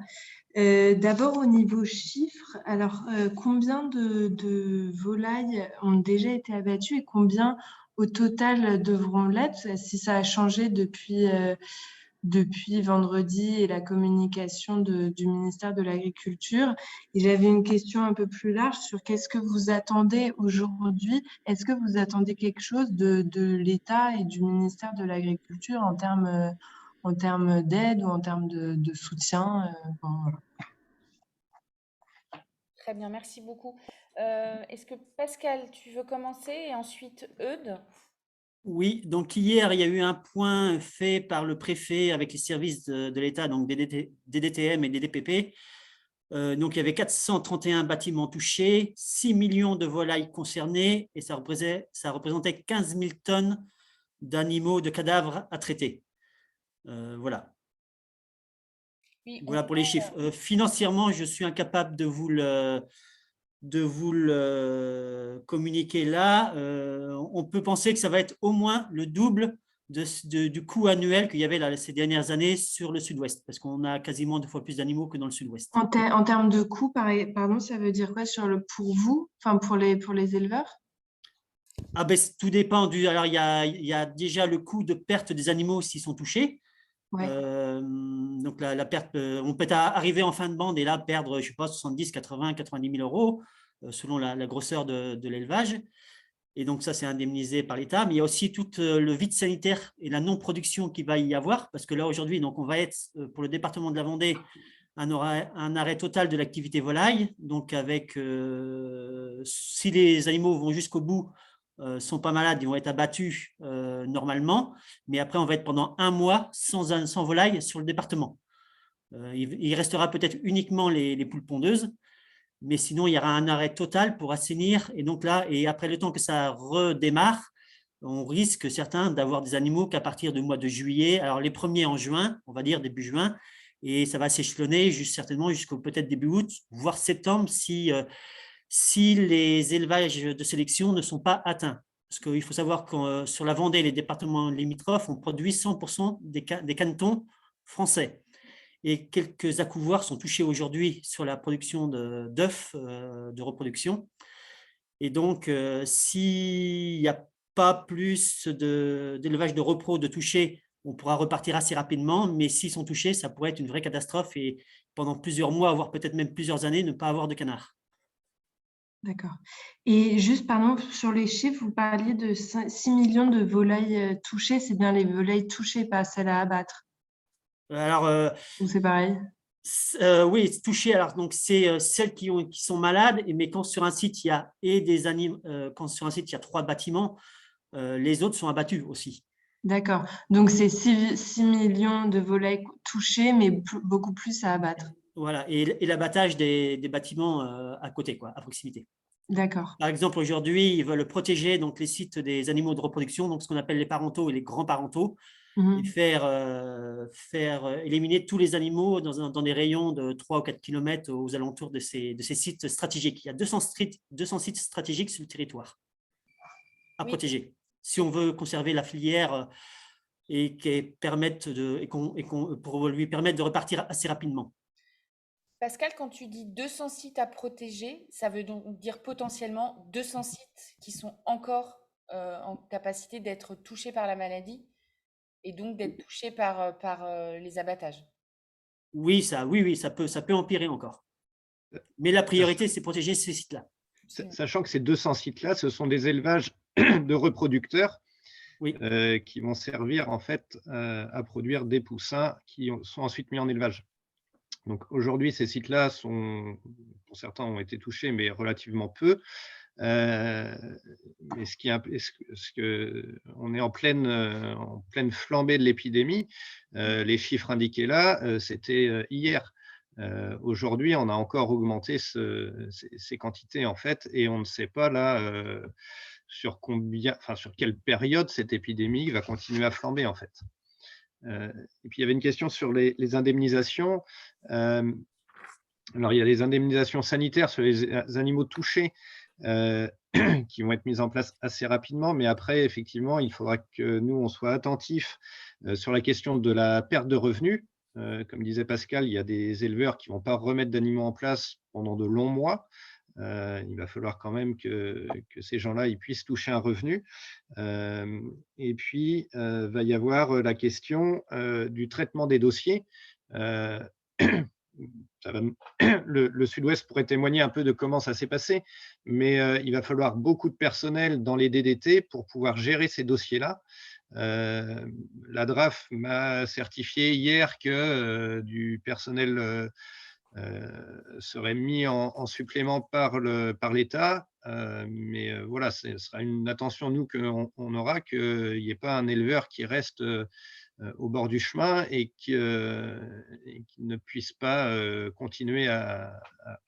D'abord, au niveau chiffres, alors combien de volailles ont déjà été abattues et combien au total devront l'être, si ça a changé depuis vendredi et la communication du ministère de l'Agriculture. Et j'avais une question un peu plus large sur qu'est-ce que vous attendez aujourd'hui. Est-ce que vous attendez quelque chose de l'État et du ministère de l'Agriculture en termes d'aide ou en termes de soutien voilà. Très bien, merci beaucoup. Est-ce que Pascal, tu veux commencer et ensuite Eudes? Oui, donc hier, il y a eu un point fait par le préfet avec les services de l'État, donc des DDTM et des DPP. Donc, il y avait 431 bâtiments touchés, 6 millions de volailles concernées et ça représentait 15 000 tonnes d'animaux, de cadavres à traiter. Voilà. Oui, voilà pour les chiffres. Financièrement, je suis incapable de vous le communiquer là. On peut penser que ça va être au moins le double du coût annuel qu'il y avait là, ces dernières années sur le sud-ouest, parce qu'on a quasiment 2 fois plus d'animaux que dans le sud-ouest. En termes de coût, pardon, ça veut dire quoi pour vous, enfin pour les éleveurs? Ah ben, tout dépend. Alors, il y a déjà le coût de perte des animaux s'ils sont touchés. Ouais. Donc la perte, on peut arriver en fin de bande et là perdre, je sais pas, 70, 80, 90 000 euros selon la grosseur de l'élevage. Et donc ça, c'est indemnisé par l'État. Mais il y a aussi tout le vide sanitaire et la non-production qu'il va y avoir, parce que là aujourd'hui, donc on va être pour le département de la Vendée un arrêt total de l'activité volaille. Donc avec, si les animaux vont jusqu'au bout, sont pas malades, ils vont être abattus normalement. Mais après, on va être pendant un mois sans volaille sur le département. Il restera peut-être uniquement les poules pondeuses, mais sinon, il y aura un arrêt total pour assainir. Et donc là, et après le temps que ça redémarre, on risque certains d'avoir des animaux qu'à partir du mois de juillet, alors les premiers en juin, on va dire début juin, et ça va s'échelonner certainement jusqu'au peut-être début août, voire septembre, si les élevages de sélection ne sont pas atteints. Parce qu'il faut savoir que sur la Vendée et les départements limitrophes, on produit 100% des canetons français. Et quelques accouvoirs sont touchés aujourd'hui sur la production d'œufs de reproduction. Et donc, s'il n'y a pas plus d'élevage de repro de touchés, on pourra repartir assez rapidement. Mais s'ils sont touchés, ça pourrait être une vraie catastrophe et pendant plusieurs mois, voire peut-être même plusieurs années, ne pas avoir de canards. D'accord. Et juste, pardon, sur les chiffres, vous parliez de 6 millions de volailles touchées. C'est bien les volailles touchées, pas celles à abattre. Alors, ou c'est pareil? Oui, touchées. Alors, donc, c'est celles qui sont malades, mais quand sur un site, il y a quand sur un site, il y a 3 bâtiments, les autres sont abattus aussi. D'accord. Donc, c'est 6 millions de volailles touchées, mais beaucoup plus à abattre. Voilà, et l'abattage des bâtiments à côté, quoi, à proximité. D'accord. Par exemple, aujourd'hui, ils veulent protéger donc, les sites des animaux de reproduction, donc ce qu'on appelle les parentaux et les grands parentaux, et faire éliminer tous les animaux dans des rayons de 3 ou 4 km aux alentours de ces sites stratégiques. Il y a 200 sites stratégiques sur le territoire à protéger. Si on veut conserver la filière et pour lui permettre de repartir assez rapidement. Pascal, quand tu dis 200 sites à protéger, ça veut donc dire potentiellement 200 sites qui sont encore en capacité d'être touchés par la maladie et donc d'être touchés par les abattages. Oui, ça peut empirer encore. Mais la priorité, c'est protéger ces sites-là. Sachant que ces 200 sites-là, ce sont des élevages de reproducteurs qui vont servir en fait à produire des poussins qui sont ensuite mis en élevage. Donc aujourd'hui, ces sites-là pour certains ont été touchés, mais relativement peu. Mais on est en pleine flambée de l'épidémie. Les chiffres indiqués là, c'était hier. Aujourd'hui, on a encore augmenté ces quantités en fait, et on ne sait pas là sur quelle période cette épidémie va continuer à flamber en fait. Et puis il y avait une question sur les indemnisations. Alors il y a les indemnisations sanitaires sur les animaux touchés qui vont être mises en place assez rapidement, mais après effectivement il faudra que nous on soit attentifs sur la question de la perte de revenus. Comme disait Pascal, il y a des éleveurs qui ne vont pas remettre d'animaux en place pendant de longs mois. Il va falloir quand même que ces gens-là ils puissent toucher un revenu. Et puis, va y avoir la question du traitement des dossiers. Le Sud-Ouest pourrait témoigner un peu de comment ça s'est passé, mais il va falloir beaucoup de personnel dans les DDT pour pouvoir gérer ces dossiers-là. La DRAF m'a certifié hier que du personnel serait mis en supplément par l'État, mais voilà, ce sera une attention nous qu'on aura, qu'il n'y ait pas un éleveur qui reste au bord du chemin et qui ne puisse pas continuer à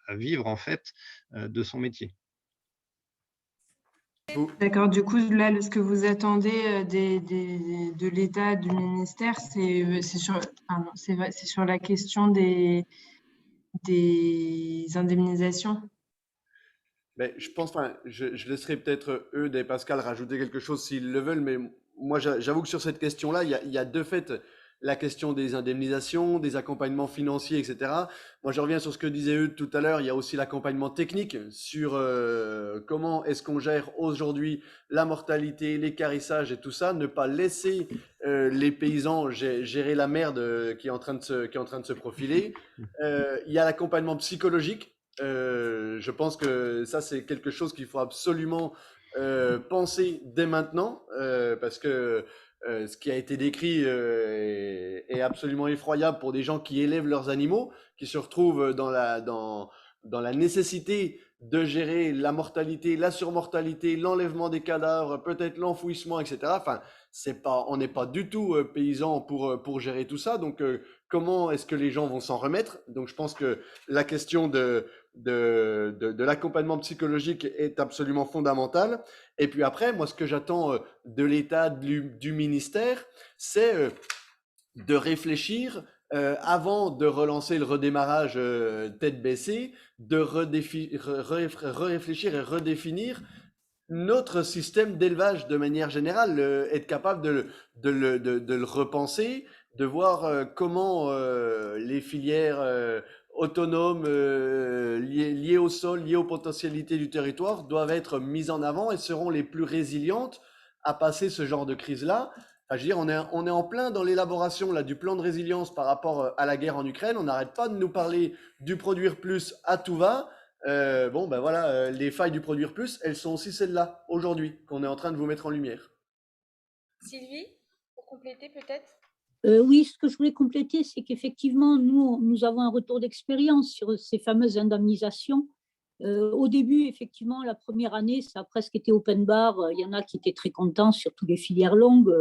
vivre en fait de son métier. D'accord, du coup, là, ce que vous attendez de l'État, du ministère, c'est sur la question des indemnisations. Ben, je pense, je laisserai peut-être Eudes et Pascal rajouter quelque chose s'ils le veulent, mais moi, j'avoue que sur cette question-là, il y a deux faits. la question des indemnisations, des accompagnements financiers, etc. Moi, je reviens sur ce que disait Eudes tout à l'heure. Il y a aussi l'accompagnement technique sur comment est-ce qu'on gère aujourd'hui la mortalité, l'équarrissage et tout ça. Ne pas laisser les paysans gérer la merde qui est en train de se profiler. Il y a l'accompagnement psychologique. Je pense que ça, c'est quelque chose qu'il faut absolument penser dès maintenant, parce que ce qui a été décrit est absolument effroyable pour des gens qui élèvent leurs animaux, qui se retrouvent dans la nécessité de gérer la mortalité, la surmortalité, l'enlèvement des cadavres, peut-être l'enfouissement, etc. Enfin, on n'est pas du tout paysans pour gérer tout ça. Donc, comment est-ce que les gens vont s'en remettre? Donc, je pense que la question de l'accompagnement psychologique est absolument fondamentale. Et puis après, moi, ce que j'attends de l'État, du ministère, c'est de réfléchir avant de relancer le redémarrage tête baissée, de réfléchir et redéfinir notre système d'élevage de manière générale, être capable de le repenser, de voir comment les filières autonomes liées au sol, liées aux potentialités du territoire doivent être mises en avant et seront les plus résilientes à passer ce genre de crise-là. Enfin, je veux dire, on est en plein dans l'élaboration là, du plan de résilience par rapport à la guerre en Ukraine. On n'arrête pas de nous parler du produire plus à tout va. Bon, ben voilà, les failles du produire plus, elles sont aussi celles-là, aujourd'hui, qu'on est en train de vous mettre en lumière. Sylvie, pour compléter peut-être? Oui, ce que je voulais compléter, c'est qu'effectivement, nous avons un retour d'expérience sur ces fameuses indemnisations. Au début, effectivement, la première année, ça a presque été open bar. Il y en a qui étaient très contents, surtout les filières longues.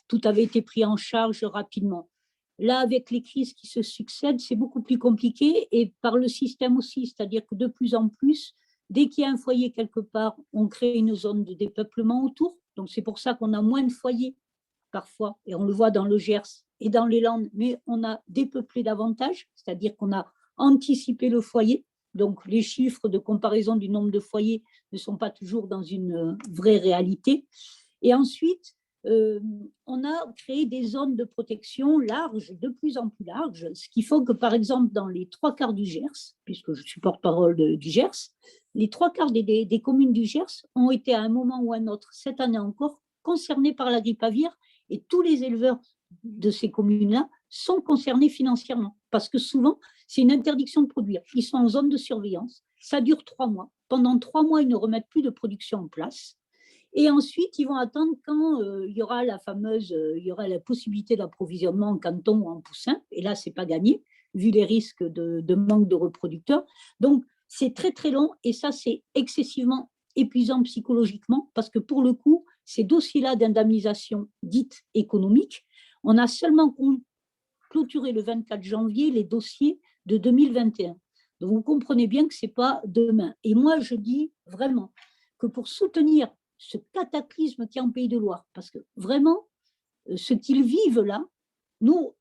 Tout avait été pris en charge rapidement. Là, avec les crises qui se succèdent, c'est beaucoup plus compliqué et par le système aussi, c'est-à-dire que de plus en plus, dès qu'il y a un foyer quelque part, on crée une zone de dépeuplement autour. Donc, c'est pour ça qu'on a moins de foyers parfois, et on le voit dans le Gers et dans les Landes, mais on a dépeuplé davantage, c'est-à-dire qu'on a anticipé le foyer. Donc, les chiffres de comparaison du nombre de foyers ne sont pas toujours dans une vraie réalité. Et ensuite, on a créé des zones de protection larges, de plus en plus larges, ce qui fait que, par exemple, dans les 3/4 du Gers, puisque je suis porte-parole du Gers, les 3/4 des communes du Gers ont été à un moment ou à un autre, cette année encore, concernées par la grippe aviaire, et tous les éleveurs de ces communes-là sont concernés financièrement, parce que souvent, c'est une interdiction de produire. Ils sont en zone de surveillance, ça dure 3 mois. Pendant 3 mois, ils ne remettent plus de production en place. Et ensuite, ils vont attendre quand il y aura il y aura la possibilité d'approvisionnement en canton ou en poussin. Et là, ce n'est pas gagné, vu les risques de manque de reproducteurs. Donc, c'est très, très long. Et ça, c'est excessivement épuisant psychologiquement, parce que pour le coup, ces dossiers-là d'indemnisation dite économique, on a seulement clôturé le 24 janvier les dossiers de 2021. Donc, vous comprenez bien que ce n'est pas demain. Et moi, je dis vraiment que pour soutenir ce cataclysme qui est en Pays de Loire, parce que vraiment, ce qu'ils vivent là, nous,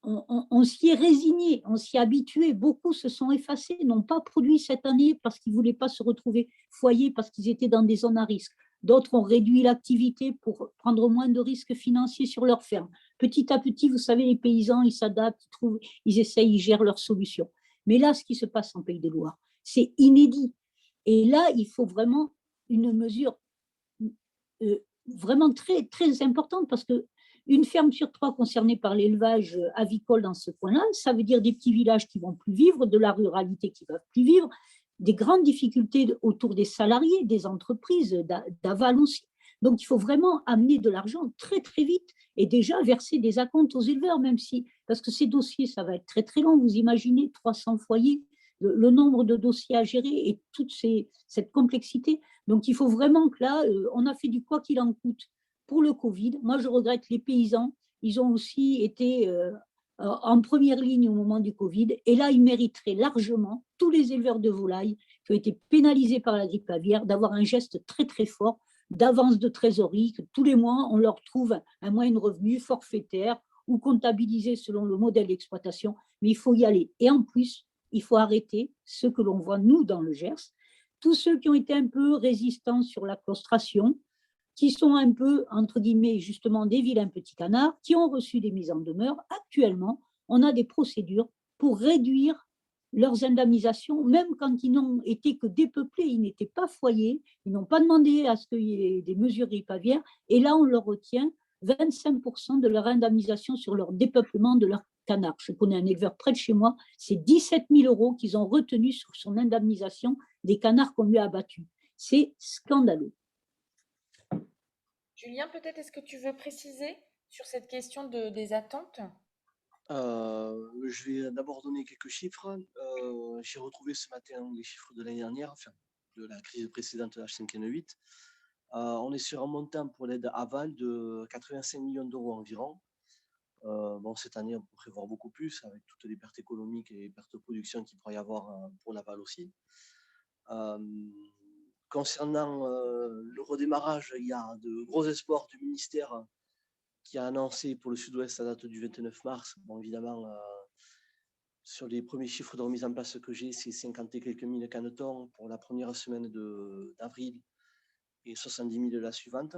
on s'y est résigné, on s'y est habitué. Beaucoup se sont effacés, n'ont pas produit cette année parce qu'ils ne voulaient pas se retrouver foyer, parce qu'ils étaient dans des zones à risque. D'autres ont réduit l'activité pour prendre moins de risques financiers sur leur ferme. Petit à petit, vous savez, les paysans, ils s'adaptent, ils essayent, ils gèrent leurs solutions. Mais là, ce qui se passe en Pays de Loire, c'est inédit. Et là, il faut vraiment une mesure vraiment très, très importante, parce qu'une ferme sur 3 concernée par l'élevage avicole dans ce coin-là, ça veut dire des petits villages qui ne vont plus vivre, de la ruralité qui ne va plus vivre, des grandes difficultés autour des salariés, des entreprises, d'aval aussi. Donc, il faut vraiment amener de l'argent très, très vite et déjà verser des acomptes aux éleveurs, même si, parce que ces dossiers, ça va être très, très long. Vous imaginez 300 foyers, le nombre de dossiers à gérer et toute cette complexité. Donc, il faut vraiment que là, on a fait du quoi qu'il en coûte pour le Covid. Moi, je regrette les paysans. Ils ont aussi été en première ligne au moment du Covid. Et là, ils mériteraient largement, tous les éleveurs de volailles qui ont été pénalisés par la grippe aviaire, d'avoir un geste très, très fort d'avance de trésorerie, que tous les mois, on leur trouve un moyen de revenu forfaitaire ou comptabilisé selon le modèle d'exploitation. Mais il faut y aller. Et en plus, il faut arrêter ce que l'on voit, nous, dans le Gers. Tous ceux qui ont été un peu résistants sur la claustration, qui sont un peu, entre guillemets, justement, des vilains petits canards, qui ont reçu des mises en demeure. Actuellement, on a des procédures pour réduire leurs indemnisations, même quand ils n'ont été que dépeuplés, ils n'étaient pas foyers, ils n'ont pas demandé à ce qu'il y ait des mesures ripavières, et là, on leur retient 25% de leur indemnisation sur leur dépeuplement de leurs canards. Je connais un éleveur près de chez moi, c'est 17 000 € qu'ils ont retenu sur son indemnisation des canards qu'on lui a abattus. C'est scandaleux. Julien, peut-être est-ce que tu veux préciser sur cette question des attentes? Je vais d'abord donner quelques chiffres. J'ai retrouvé ce matin les chiffres de l'année dernière, enfin, de la crise précédente de H5N8. On est sur un montant pour l'aide aval de 85 millions d'euros environ. Bon, cette année, on peut prévoir beaucoup plus avec toutes les pertes économiques et les pertes de production qu'il pourrait y avoir pour l'aval aussi. Concernant le redémarrage, il y a de gros espoirs du ministère qui a annoncé pour le Sud-Ouest à date du 29 mars. Bon, évidemment, sur les premiers chiffres de remise en place que j'ai, c'est 50 et quelques mille canetons pour la première semaine d'avril et 70 000 la suivante.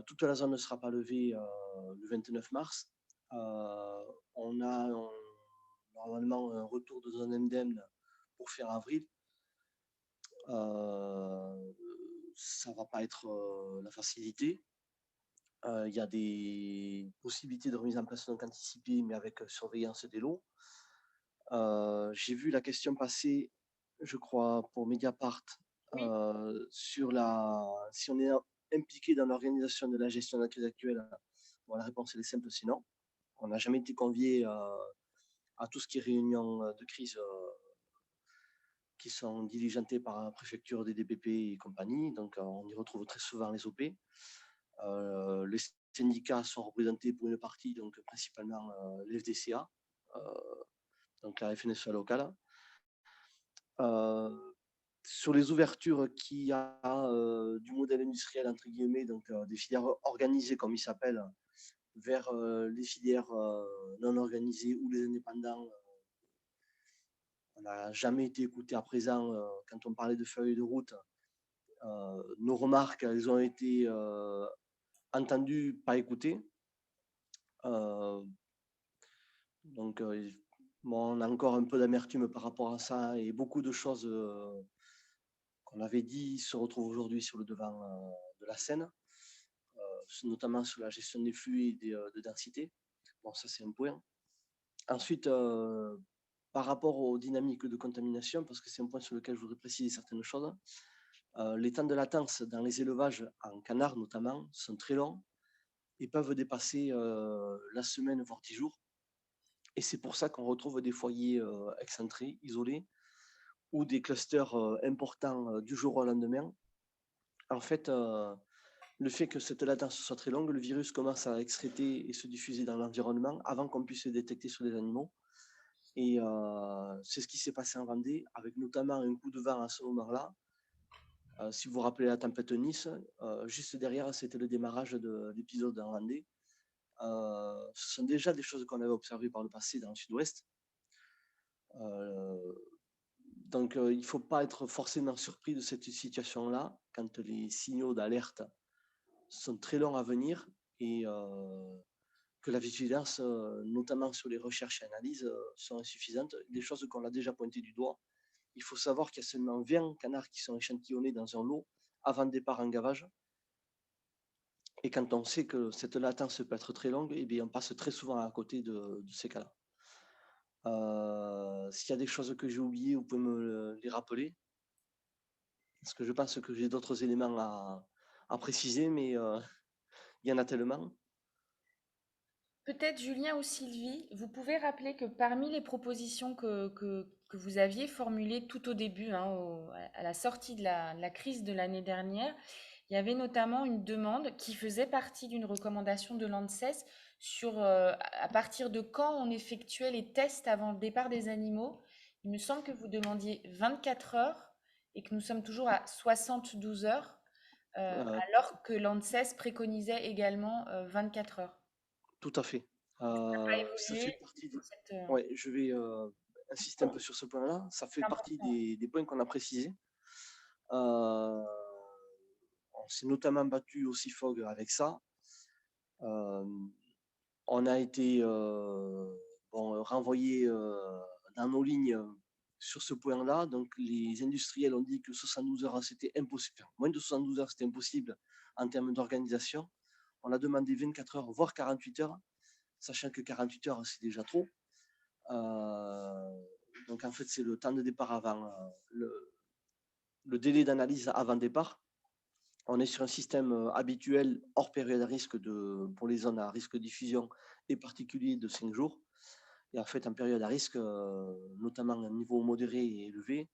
Toute la zone ne sera pas levée le 29 mars. On a normalement un retour de zone indemne pour faire avril. Ça ne va pas être la facilité. Il y a des possibilités de remise en place donc anticipée, mais avec surveillance des lots. J'ai vu la question passer, je crois, pour Mediapart, Oui. sur si on est impliqué dans l'organisation de la gestion de la crise actuelle. Bon, la réponse est simple, c'est non. On n'a jamais été convié à tout ce qui est réunion de crise qui sont diligentées par la préfecture des DPP et compagnie. Donc, on y retrouve très souvent les OP. Les syndicats sont représentés pour une partie, donc principalement l'FDCA, donc la FNSEA locale. Sur les ouvertures qu'il y a du modèle industriel, entre guillemets, donc des filières organisées, comme il s'appelle, vers les filières non organisées ou les indépendants, on n'a jamais été écouté à présent. Quand on parlait de feuilles de route, nos remarques, elles ont été entendues, pas écoutées. Donc, bon, on a encore un peu d'amertume par rapport à ça et beaucoup de choses qu'on avait dit se retrouvent aujourd'hui sur le devant de la scène, notamment sur la gestion des flux et de densité. Bon, ça c'est un point. Ensuite, par rapport aux dynamiques de contamination, parce que c'est un point sur lequel je voudrais préciser certaines choses, les temps de latence dans les élevages en canard notamment sont très longs et peuvent dépasser la semaine, voire 10 jours. Et c'est pour ça qu'on retrouve des foyers excentrés, isolés, ou des clusters importants du jour au lendemain. En fait, le fait que cette latence soit très longue, le virus commence à excréter et se diffuser dans l'environnement avant qu'on puisse le détecter sur les animaux. Et c'est ce qui s'est passé en Vendée, avec notamment un coup de vent à ce moment-là. Si vous vous rappelez la tempête Nice, juste derrière, c'était le démarrage de l'épisode en Vendée. Ce sont déjà des choses qu'on avait observées par le passé dans le Sud-Ouest. Donc, il ne faut pas être forcément surpris de cette situation-là quand les signaux d'alerte sont très longs à venir et que la vigilance, notamment sur les recherches et analyses, sont insuffisantes. Des choses qu'on a déjà pointées du doigt. Il faut savoir qu'il y a seulement 20 canards qui sont échantillonnés dans un lot avant le départ en gavage. Et quand on sait que cette latence peut être très longue, eh bien, on passe très souvent à côté de ces cas-là. S'il y a des choses que j'ai oubliées, vous pouvez me les rappeler. Parce que je pense que j'ai d'autres éléments à préciser, mais il y en a tellement. Peut-être Julien ou Sylvie, vous pouvez rappeler que parmi les propositions que vous aviez formulées tout au début, hein, à la sortie de la crise de l'année dernière, il y avait notamment une demande qui faisait partie d'une recommandation de l'ANSES sur à partir de quand on effectuait les tests avant le départ des animaux. Il me semble que vous demandiez 24 heures et que nous sommes toujours à 72 heures, alors que l'ANSES préconisait également 24 heures. Tout à fait. Ça fait partie des... Ouais, je vais insister un peu sur ce point-là. Ça fait partie des points qu'on a précisés. On on s'est notamment battu au CIFOG avec ça. On a été renvoyé dans nos lignes sur ce point-là. Donc, les industriels ont dit que 72 heures, c'était impossible. Enfin, moins de 72 heures, c'était impossible en termes d'organisation. On a demandé 24 heures, voire 48 heures, sachant que 48 heures, c'est déjà trop. Donc, en fait, c'est le temps de départ avant le délai d'analyse avant départ. On est sur un système habituel hors période à risque pour les zones à risque de diffusion et particulier de 5 jours. Et en fait, en période à risque, notamment à un niveau modéré et élevé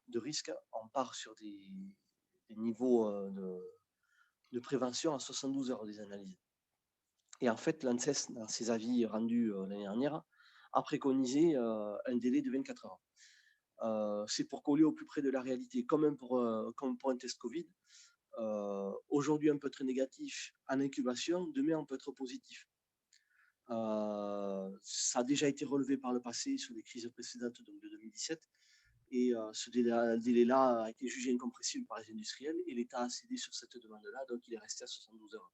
de risque, on part sur des niveaux de prévention à 72 heures des analyses. Et en fait, l'ANSES, dans ses avis rendus l'année dernière, a préconisé un délai de 24 heures. C'est pour coller au plus près de la réalité, comme pour un test Covid. Aujourd'hui, on peut être négatif en incubation, demain, on peut être positif. Ça a déjà été relevé par le passé sur les crises précédentes, donc de 2017. Et ce délai-là a été jugé incompressible par les industriels et l'État a cédé sur cette demande-là, donc il est resté à 72 heures.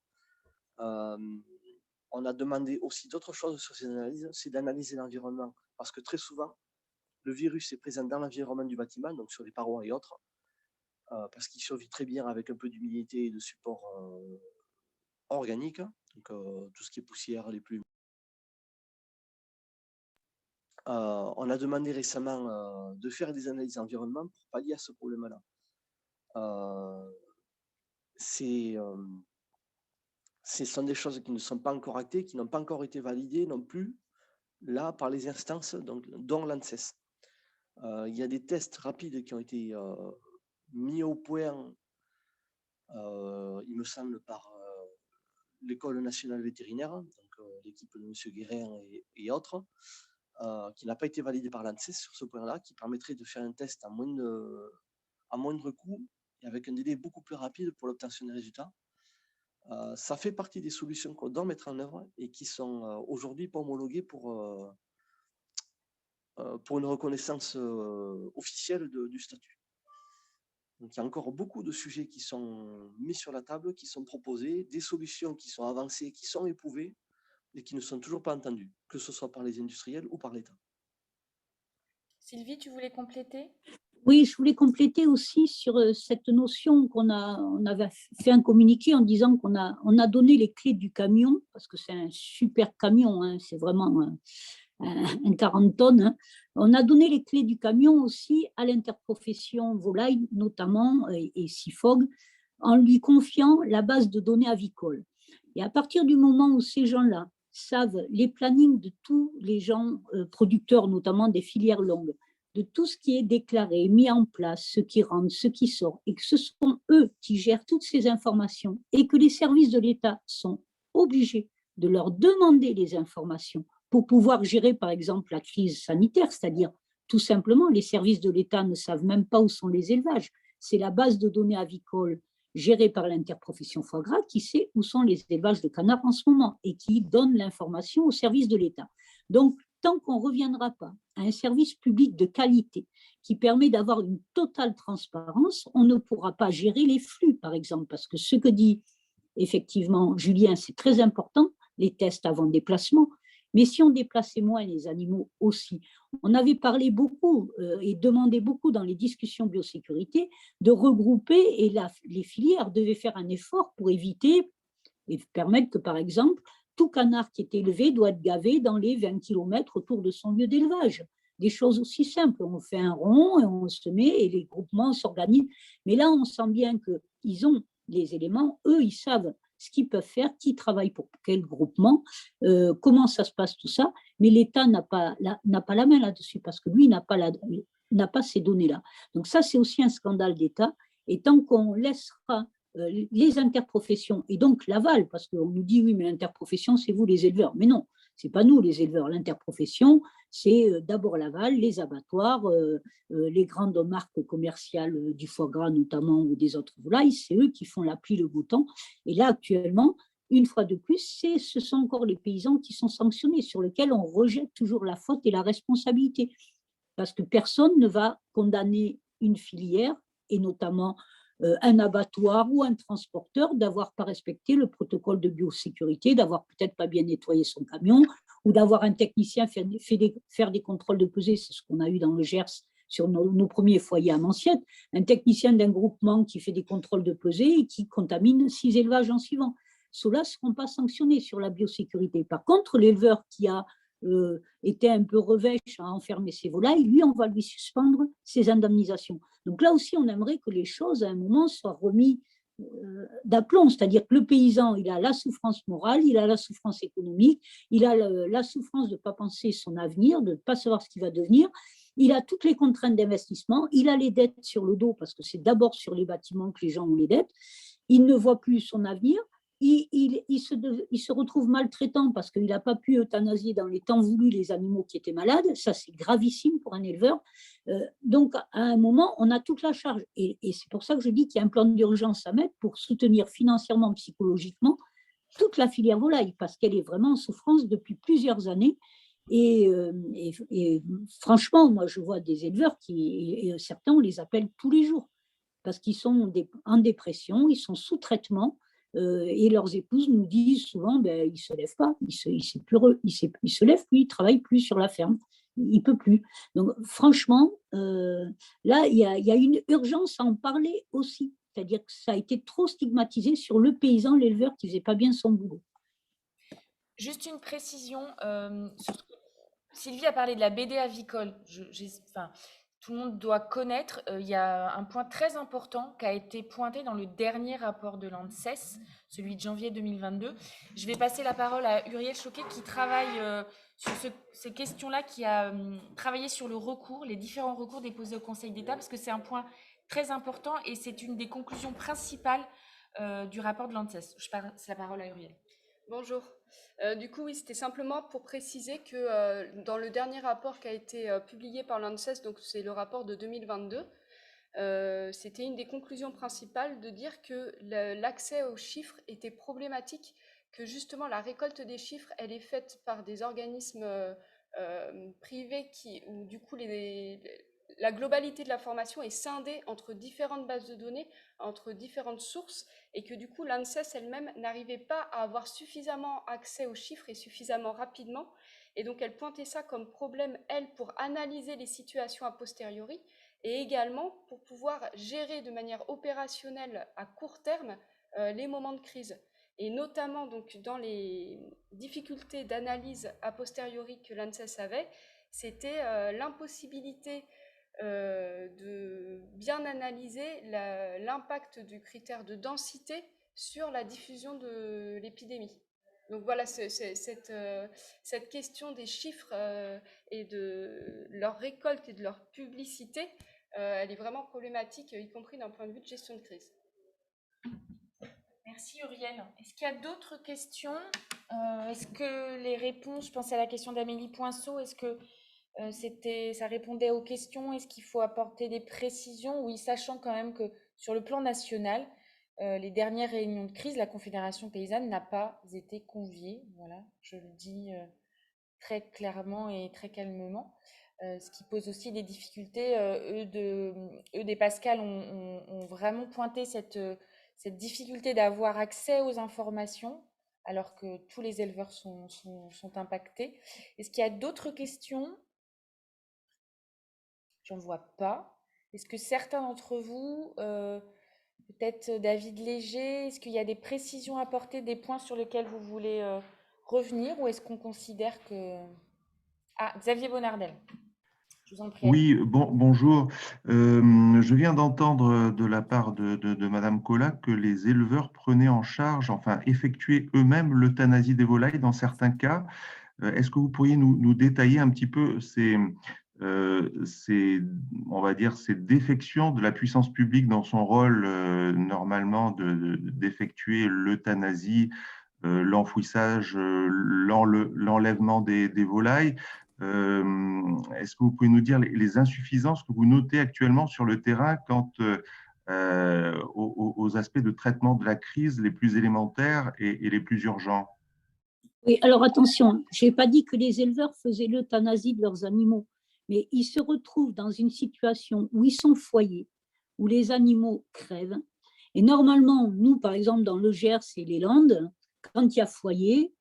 On a demandé aussi d'autres choses sur ces analyses, c'est d'analyser l'environnement, parce que très souvent, le virus est présent dans l'environnement du bâtiment, donc sur les parois et autres, parce qu'il survit très bien avec un peu d'humidité et de support organique, donc tout ce qui est poussière, les plumes. On a demandé récemment de faire des analyses d'environnement pour pallier à ce problème-là. Ce sont des choses qui ne sont pas encore actées, qui n'ont pas encore été validées non plus, là, par les instances, dont l'ANSES. Il y a des tests rapides qui ont été mis au point, il me semble, par l'École nationale vétérinaire, donc l'équipe de M. Guérin et autres, qui n'a pas été validé par l'ANSES sur ce point-là, qui permettrait de faire un test à moindre coût et avec un délai beaucoup plus rapide pour l'obtention des résultats. Ça fait partie des solutions qu'on doit mettre en œuvre et qui sont aujourd'hui pas homologuées pour une reconnaissance officielle du statut. Donc il y a encore beaucoup de sujets qui sont mis sur la table, qui sont proposés, des solutions qui sont avancées, qui sont éprouvées et qui ne sont toujours pas entendues, que ce soit par les industriels ou par l'État. Sylvie, tu voulais compléter ? Oui, je voulais compléter aussi sur cette notion on avait fait un communiqué en disant qu'on a donné les clés du camion, parce que c'est un super camion, hein, c'est vraiment un 40 tonnes. Hein. On a donné les clés du camion aussi à l'interprofession volaille, notamment, et CIFOG, en lui confiant la base de données avicole. Et à partir du moment où ces gens-là savent les plannings de tous les gens producteurs, notamment des filières longues, de tout ce qui est déclaré, mis en place, ce qui rentre, ce qui sort, et que ce sont eux qui gèrent toutes ces informations et que les services de l'État sont obligés de leur demander les informations pour pouvoir gérer, par exemple, la crise sanitaire, c'est-à-dire tout simplement, les services de l'État ne savent même pas où sont les élevages. C'est la base de données avicole gérée par l'interprofession foie gras qui sait où sont les élevages de canards en ce moment et qui donne l'information aux services de l'État. Donc, tant qu'on ne reviendra pas à un service public de qualité qui permet d'avoir une totale transparence, on ne pourra pas gérer les flux, par exemple, parce que ce que dit effectivement Julien, c'est très important, les tests avant déplacement, mais si on déplaçait moins les animaux aussi, on avait parlé beaucoup et demandé beaucoup dans les discussions biosécurité de regrouper, et les filières devaient faire un effort pour éviter et permettre que, par exemple, tout canard qui est élevé doit être gavé dans les 20 km autour de son lieu d'élevage. Des choses aussi simples. On fait un rond et on se met et les groupements s'organisent. Mais là, on sent bien qu'ils ont les éléments. Eux, ils savent ce qu'ils peuvent faire, qui travaille pour quel groupement, comment ça se passe tout ça. Mais l'État n'a pas la main là-dessus parce que lui n'a pas ces données-là. Donc ça, c'est aussi un scandale d'État. Et tant qu'on laissera les interprofessions, et donc l'aval, parce qu'on nous dit, oui, mais l'interprofession, c'est vous les éleveurs. Mais non, ce n'est pas nous les éleveurs. L'interprofession, c'est d'abord l'aval, les abattoirs, les grandes marques commerciales du foie gras notamment, ou des autres volailles, c'est eux qui font la pluie le beau temps. Et là, actuellement, une fois de plus, ce sont encore les paysans qui sont sanctionnés, sur lesquels on rejette toujours la faute et la responsabilité. Parce que personne ne va condamner une filière, et notamment un abattoir ou un transporteur d'avoir pas respecté le protocole de biosécurité, d'avoir peut-être pas bien nettoyé son camion ou d'avoir un technicien faire des contrôles de pesée. C'est ce qu'on a eu dans le Gers sur nos premiers foyers à Manciette. Un technicien d'un groupement qui fait des contrôles de pesée et qui contamine 6 élevages en suivant. Ceux-là ne seront pas sanctionnés sur la biosécurité. Par contre, l'éleveur qui a était un peu revêche à enfermer ses volailles, lui, on va lui suspendre ses indemnisations. Donc là aussi, on aimerait que les choses, à un moment, soient remises d'aplomb, c'est-à-dire que le paysan, il a la souffrance morale, il a la souffrance économique, il a la souffrance de ne pas penser son avenir, de ne pas savoir ce qu'il va devenir, il a toutes les contraintes d'investissement, il a les dettes sur le dos, parce que c'est d'abord sur les bâtiments que les gens ont les dettes, il ne voit plus son avenir, il se retrouve maltraitant parce qu'il n'a pas pu euthanasier dans les temps voulus les animaux qui étaient malades. Ça, c'est gravissime pour un éleveur. Donc, à un moment, on a toute la charge. Et c'est pour ça que je dis qu'il y a un plan d'urgence à mettre pour soutenir financièrement, psychologiquement, toute la filière volaille, parce qu'elle est vraiment en souffrance depuis plusieurs années. Et franchement, moi, je vois des éleveurs et certains, on les appelle tous les jours parce qu'ils sont en dépression, ils sont sous traitement. Et leurs épouses nous disent souvent, ben, il ne se lève pas, il se lève plus, il ne travaille plus sur la ferme, il ne peut plus. Donc franchement, là, il y a une urgence à en parler aussi. C'est-à-dire que ça a été trop stigmatisé sur le paysan, l'éleveur qui ne faisait pas bien son boulot. Juste une précision, Sylvie a parlé de la BD avicole. Tout le monde doit connaître, il y a un point très important qui a été pointé dans le dernier rapport de l'ANSES, celui de janvier 2022. Je vais passer la parole à Uriel Choquet qui travaille sur ces questions-là, qui a travaillé sur le recours, les différents recours déposés au Conseil d'État, parce que c'est un point très important et c'est une des conclusions principales du rapport de l'ANSES. Je passe la parole à Uriel. Bonjour. Du coup, oui, c'était simplement pour préciser que dans le dernier rapport qui a été publié par l'ANSES, donc c'est le rapport de 2022, c'était une des conclusions principales de dire que l'accès aux chiffres était problématique, que justement la récolte des chiffres, elle est faite par des organismes privés où du coup la globalité de l'information est scindée entre différentes bases de données, entre différentes sources, et que du coup l'ANSES elle-même n'arrivait pas à avoir suffisamment accès aux chiffres et suffisamment rapidement. Et donc elle pointait ça comme problème, elle, pour analyser les situations a posteriori, et également pour pouvoir gérer de manière opérationnelle à court terme les moments de crise. Et notamment donc dans les difficultés d'analyse a posteriori que l'ANSES avait, c'était l'impossibilité de bien analyser l'impact du critère de densité sur la diffusion de l'épidémie. Donc voilà, cette question des chiffres et de leur récolte et de leur publicité, elle est vraiment problématique, y compris d'un point de vue de gestion de crise. Merci Uriel. Est-ce qu'il y a d'autres questions? Est-ce que les réponses, je pense à la question d'Amélie Poinceau, est-ce que ça répondait aux questions? Est-ce qu'il faut apporter des précisions? Oui, sachant quand même que sur le plan national, les dernières réunions de crise, la Confédération paysanne n'a pas été conviée. Voilà, je le dis très clairement et très calmement. Ce qui pose aussi des difficultés. Eux des Pascal ont vraiment pointé cette difficulté d'avoir accès aux informations, alors que tous les éleveurs sont impactés. Est-ce qu'il y a d'autres questions? J'en vois pas. Est-ce que certains d'entre vous, peut-être David Léger, est-ce qu'il y a des précisions à apporter, des points sur lesquels vous voulez revenir, ou est-ce qu'on considère que... Ah, Xavier Bonardel, je vous en prie. Oui, bonjour. Je viens d'entendre de la part de Madame Collat que les éleveurs prenaient en charge, enfin effectuaient eux-mêmes l'euthanasie des volailles dans certains cas. Est-ce que vous pourriez nous détailler un petit peu on va dire, ces défections de la puissance publique dans son rôle normalement d'effectuer l'euthanasie, l'enfouissage, l'enlèvement des volailles? Est-ce que vous pouvez nous dire les insuffisances que vous notez actuellement sur le terrain quant aux aspects de traitement de la crise les plus élémentaires et les plus urgents? Oui, alors attention, je n'ai pas dit que les éleveurs faisaient l'euthanasie de leurs animaux, mais ils se retrouvent dans une situation où ils sont foyés, où les animaux crèvent. Et normalement, nous, par exemple, dans le Gers et les Landes, quand il y a foyer,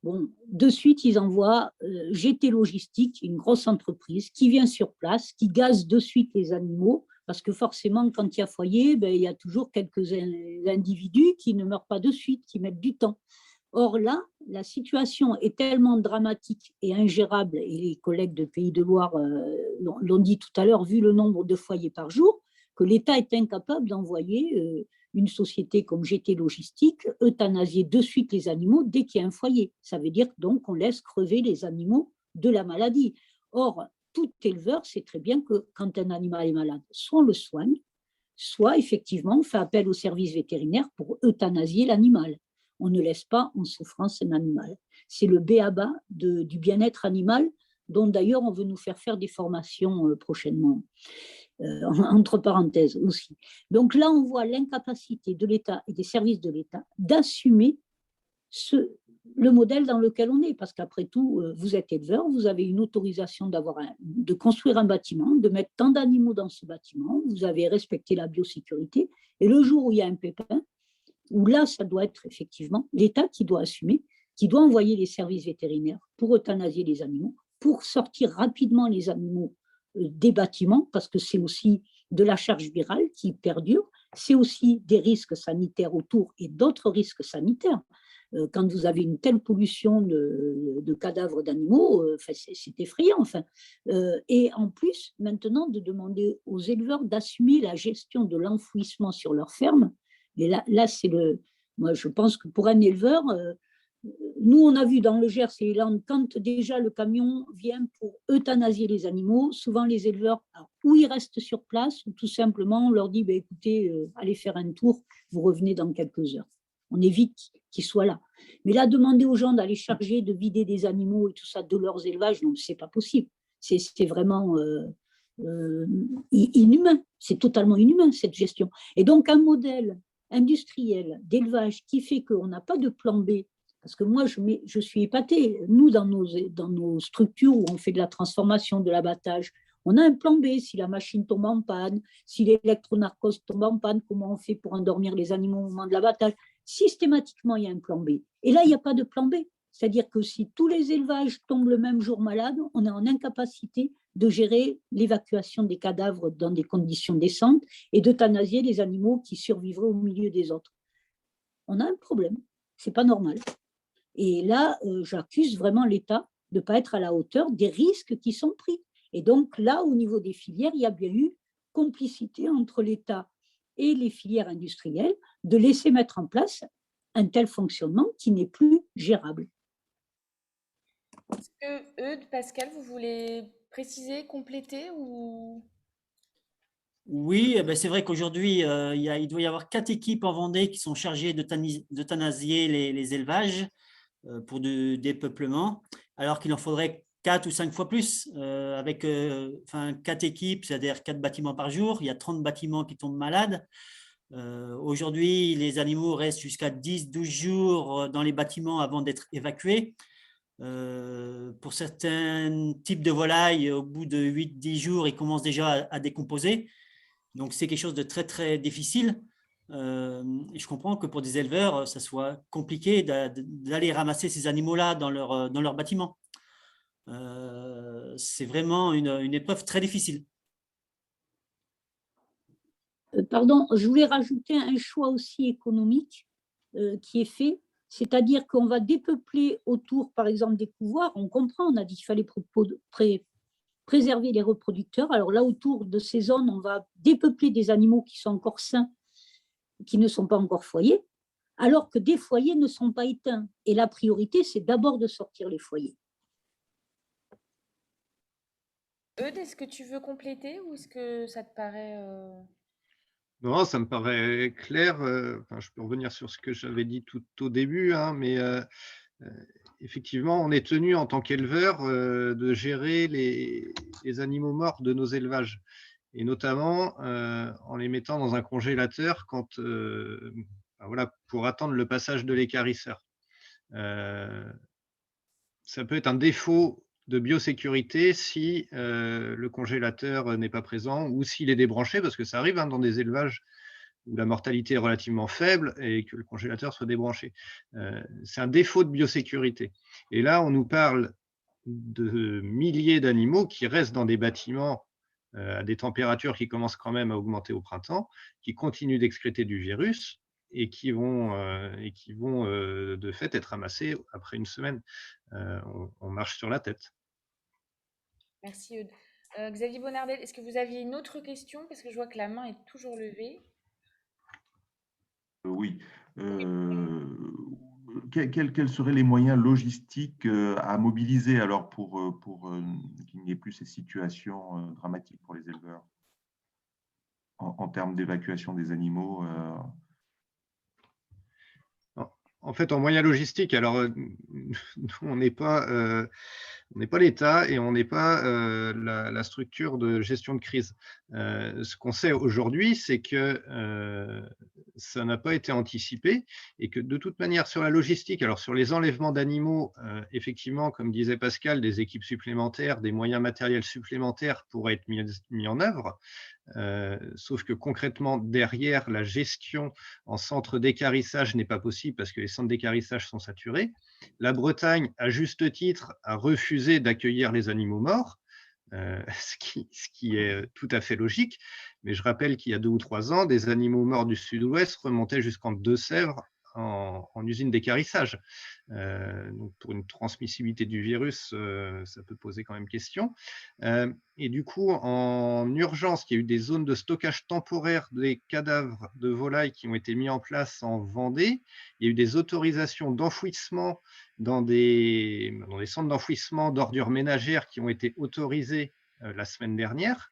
bon, de suite, ils envoient GT Logistique, une grosse entreprise, qui vient sur place, qui gaze de suite les animaux, parce que forcément, quand il y a foyer, ben, il y a toujours quelques individus qui ne meurent pas de suite, qui mettent du temps. Or là, la situation est tellement dramatique et ingérable, et les collègues de Pays de Loire l'ont dit tout à l'heure, vu le nombre de foyers par jour, que l'État est incapable d'envoyer une société comme GT Logistique euthanasier de suite les animaux dès qu'il y a un foyer. Ça veut dire donc qu'on laisse crever les animaux de la maladie. Or, tout éleveur sait très bien que quand un animal est malade, soit on le soigne, soit effectivement on fait appel au service vétérinaire pour euthanasier l'animal. On ne laisse pas en souffrance un animal. C'est le b.a.-ba du bien-être animal, dont d'ailleurs on veut nous faire des formations prochainement, entre parenthèses aussi. Donc là, on voit l'incapacité de l'État et des services de l'État d'assumer le modèle dans lequel on est, parce qu'après tout, vous êtes éleveur, vous avez une autorisation de construire un bâtiment, de mettre tant d'animaux dans ce bâtiment, vous avez respecté la biosécurité, et le jour où il y a un pépin, où là, ça doit être effectivement l'État qui doit assumer, qui doit envoyer les services vétérinaires pour euthanasier les animaux, pour sortir rapidement les animaux des bâtiments, parce que c'est aussi de la charge virale qui perdure, c'est aussi des risques sanitaires autour et d'autres risques sanitaires. Quand vous avez une telle pollution de cadavres d'animaux, c'est effrayant. Enfin. Et en plus, maintenant, de demander aux éleveurs d'assumer la gestion de l'enfouissement sur leur ferme. Et là c'est moi, je pense que pour un éleveur, nous, on a vu dans le Gers et les Landes, quand déjà le camion vient pour euthanasier les animaux, souvent les éleveurs, ou ils restent sur place, ou tout simplement, on leur dit, bah, écoutez, allez faire un tour, vous revenez dans quelques heures. On évite qu'ils soient là. Mais là, demander aux gens d'aller charger, de vider des animaux et tout ça de leurs élevages, non, c'est pas possible. C'est vraiment inhumain. C'est totalement inhumain, cette gestion. Et donc, un modèle industriel d'élevage qui fait qu'on n'a pas de plan B, parce que moi, je suis épatée. Nous, dans nos structures où on fait de la transformation, de l'abattage, on a un plan B. Si la machine tombe en panne, si l'électronarcose tombe en panne, comment on fait pour endormir les animaux au moment de l'abattage? Systématiquement, il y a un plan B. Et là, il n'y a pas de plan B. C'est-à-dire que si tous les élevages tombent le même jour malades, on est en incapacité de gérer l'évacuation des cadavres dans des conditions décentes et d'euthanasier les animaux qui survivraient au milieu des autres. On a un problème. C'est pas normal. Et là, j'accuse vraiment l'État de ne pas être à la hauteur des risques qui sont pris. Et donc là, au niveau des filières, il y a bien eu complicité entre l'État et les filières industrielles de laisser mettre en place un tel fonctionnement qui n'est plus gérable. Est-ce que Eudes, Pascal, vous voulez préciser, compléter ou... Oui, eh ben, c'est vrai qu'aujourd'hui, il doit y avoir 4 équipes en Vendée qui sont chargées d'euthanasier les élevages pour du dépeuplement, alors qu'il en faudrait 4 ou 5 fois plus, avec 4 équipes, c'est-à-dire 4 bâtiments par jour. Il y a 30 bâtiments qui tombent malades. Aujourd'hui, les animaux restent jusqu'à 10-12 jours dans les bâtiments avant d'être évacués. Pour certains types de volailles, au bout de 8-10 jours, ils commencent déjà à décomposer. Donc, c'est quelque chose de très, très difficile. Et je comprends que pour des éleveurs, ça soit compliqué d'aller ramasser ces animaux-là dans leur bâtiment. C'est vraiment une épreuve très difficile. Pardon, je voulais rajouter un choix aussi économique qui est fait, c'est-à-dire qu'on va dépeupler autour, par exemple, des couvoirs. On comprend, on a dit qu'il fallait préserver les reproducteurs. Alors là, autour de ces zones, on va dépeupler des animaux qui sont encore sains, qui ne sont pas encore foyés, alors que des foyers ne sont pas éteints. Et la priorité, c'est d'abord de sortir les foyers. Eudes, est-ce que tu veux compléter ou est-ce que ça te paraît... Non, ça me paraît clair. Je peux revenir sur ce que j'avais dit tout au début, hein, mais effectivement, on est tenu en tant qu'éleveur de gérer les animaux morts de nos élevages, et notamment en les mettant dans un congélateur pour attendre le passage de l'équarrisseur. Ça peut être un défaut de biosécurité si le congélateur n'est pas présent ou s'il est débranché, parce que ça arrive dans des élevages où la mortalité est relativement faible et que le congélateur soit débranché. C'est un défaut de biosécurité. Et là, on nous parle de milliers d'animaux qui restent dans des bâtiments à des températures qui commencent quand même à augmenter au printemps, qui continuent d'excréter du virus et qui vont de fait être amassés après une semaine. On marche sur la tête. Merci Eudes. Xavier Bonardel, est-ce que vous aviez une autre question? Parce que je vois que la main est toujours levée. Oui. Quels seraient les moyens logistiques à mobiliser alors pour qu'il n'y ait plus ces situations dramatiques pour les éleveurs en termes d'évacuation des animaux? En fait, en moyens logistiques, alors on n'est pas l'État et on n'est pas la structure de gestion de crise. Ce qu'on sait aujourd'hui, c'est que ça n'a pas été anticipé et que de toute manière sur la logistique, alors sur les enlèvements d'animaux, effectivement, comme disait Pascal, des équipes supplémentaires, des moyens matériels supplémentaires pourraient être mis en œuvre. Sauf que concrètement, derrière, la gestion en centre d'équarrissage n'est pas possible parce que les centres d'équarrissage sont saturés. La Bretagne, à juste titre, a refusé d'accueillir les animaux morts, ce qui est tout à fait logique. Mais je rappelle qu'il y a 2 ou 3 ans, des animaux morts du sud-ouest remontaient jusqu'en Deux-Sèvres en usine d'équarrissage. Donc pour une transmissibilité du virus, ça peut poser quand même question. Et du coup, en urgence, il y a eu des zones de stockage temporaire des cadavres de volailles qui ont été mis en place en Vendée. Il y a eu des autorisations d'enfouissement dans des centres d'enfouissement d'ordures ménagères qui ont été autorisées la semaine dernière.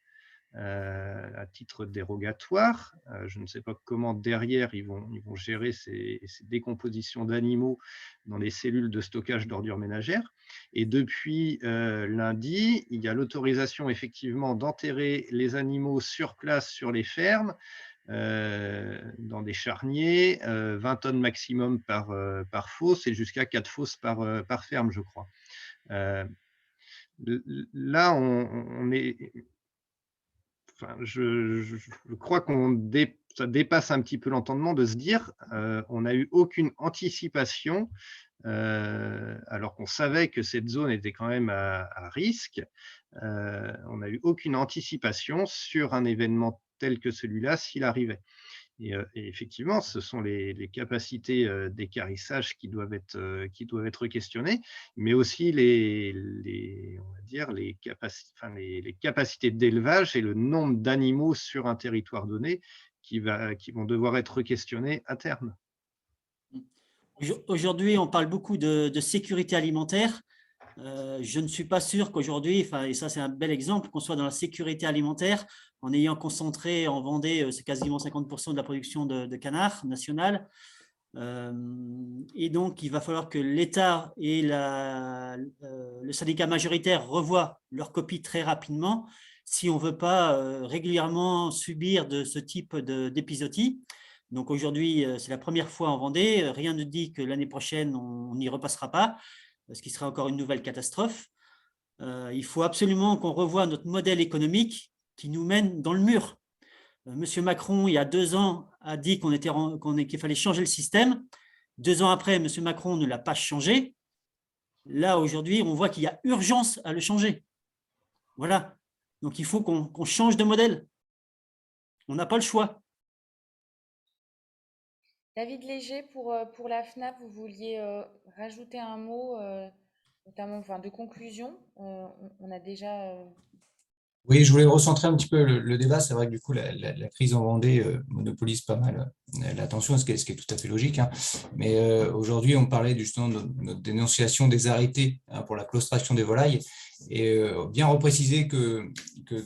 À titre dérogatoire. Je ne sais pas comment derrière ils vont gérer ces décompositions d'animaux dans les cellules de stockage d'ordures ménagères. Et depuis lundi, il y a l'autorisation effectivement d'enterrer les animaux sur place sur les fermes, dans des charniers, 20 tonnes maximum par fosse et jusqu'à 4 fosses par ferme, je crois. Là, on est... Enfin, je crois ça dépasse un petit peu l'entendement de se dire on n'a eu aucune anticipation alors qu'on savait que cette zone était quand même à risque. On n'a eu aucune anticipation sur un événement tel que celui-là s'il arrivait. Et effectivement, ce sont les capacités d'équarrissage qui doivent être questionnées, mais aussi on va dire, les capacités d'élevage et le nombre d'animaux sur un territoire donné qui vont devoir être questionnés à terme. Aujourd'hui, on parle beaucoup de sécurité alimentaire. Je ne suis pas sûr qu'aujourd'hui, et ça c'est un bel exemple, qu'on soit dans la sécurité alimentaire en ayant concentré en Vendée, c'est quasiment 50% de la production de canards nationale. Et donc, il va falloir que l'État et le syndicat majoritaire revoient leur copie très rapidement si on ne veut pas régulièrement subir de ce type d'épisodie. Donc aujourd'hui, c'est la première fois en Vendée. Rien ne dit que l'année prochaine, on n'y repassera pas, ce qui serait encore une nouvelle catastrophe. Il faut absolument qu'on revoie notre modèle économique qui nous mène dans le mur. Monsieur Macron, il y a 2 ans, a dit qu'il fallait changer le système. 2 ans après, Monsieur Macron ne l'a pas changé. Là, aujourd'hui, on voit qu'il y a urgence à le changer. Voilà. Donc, il faut qu'on change de modèle. On n'a pas le choix. David Léger, pour la FNAP, vous vouliez rajouter un mot, notamment de conclusion. On a déjà... Oui, je voulais recentrer un petit peu le débat. C'est vrai que du coup, la crise en Vendée monopolise pas mal l'attention, ce qui est tout à fait logique. Hein. Mais aujourd'hui, on parlait justement de notre dénonciation des arrêtés pour la claustration des volailles et bien repréciser que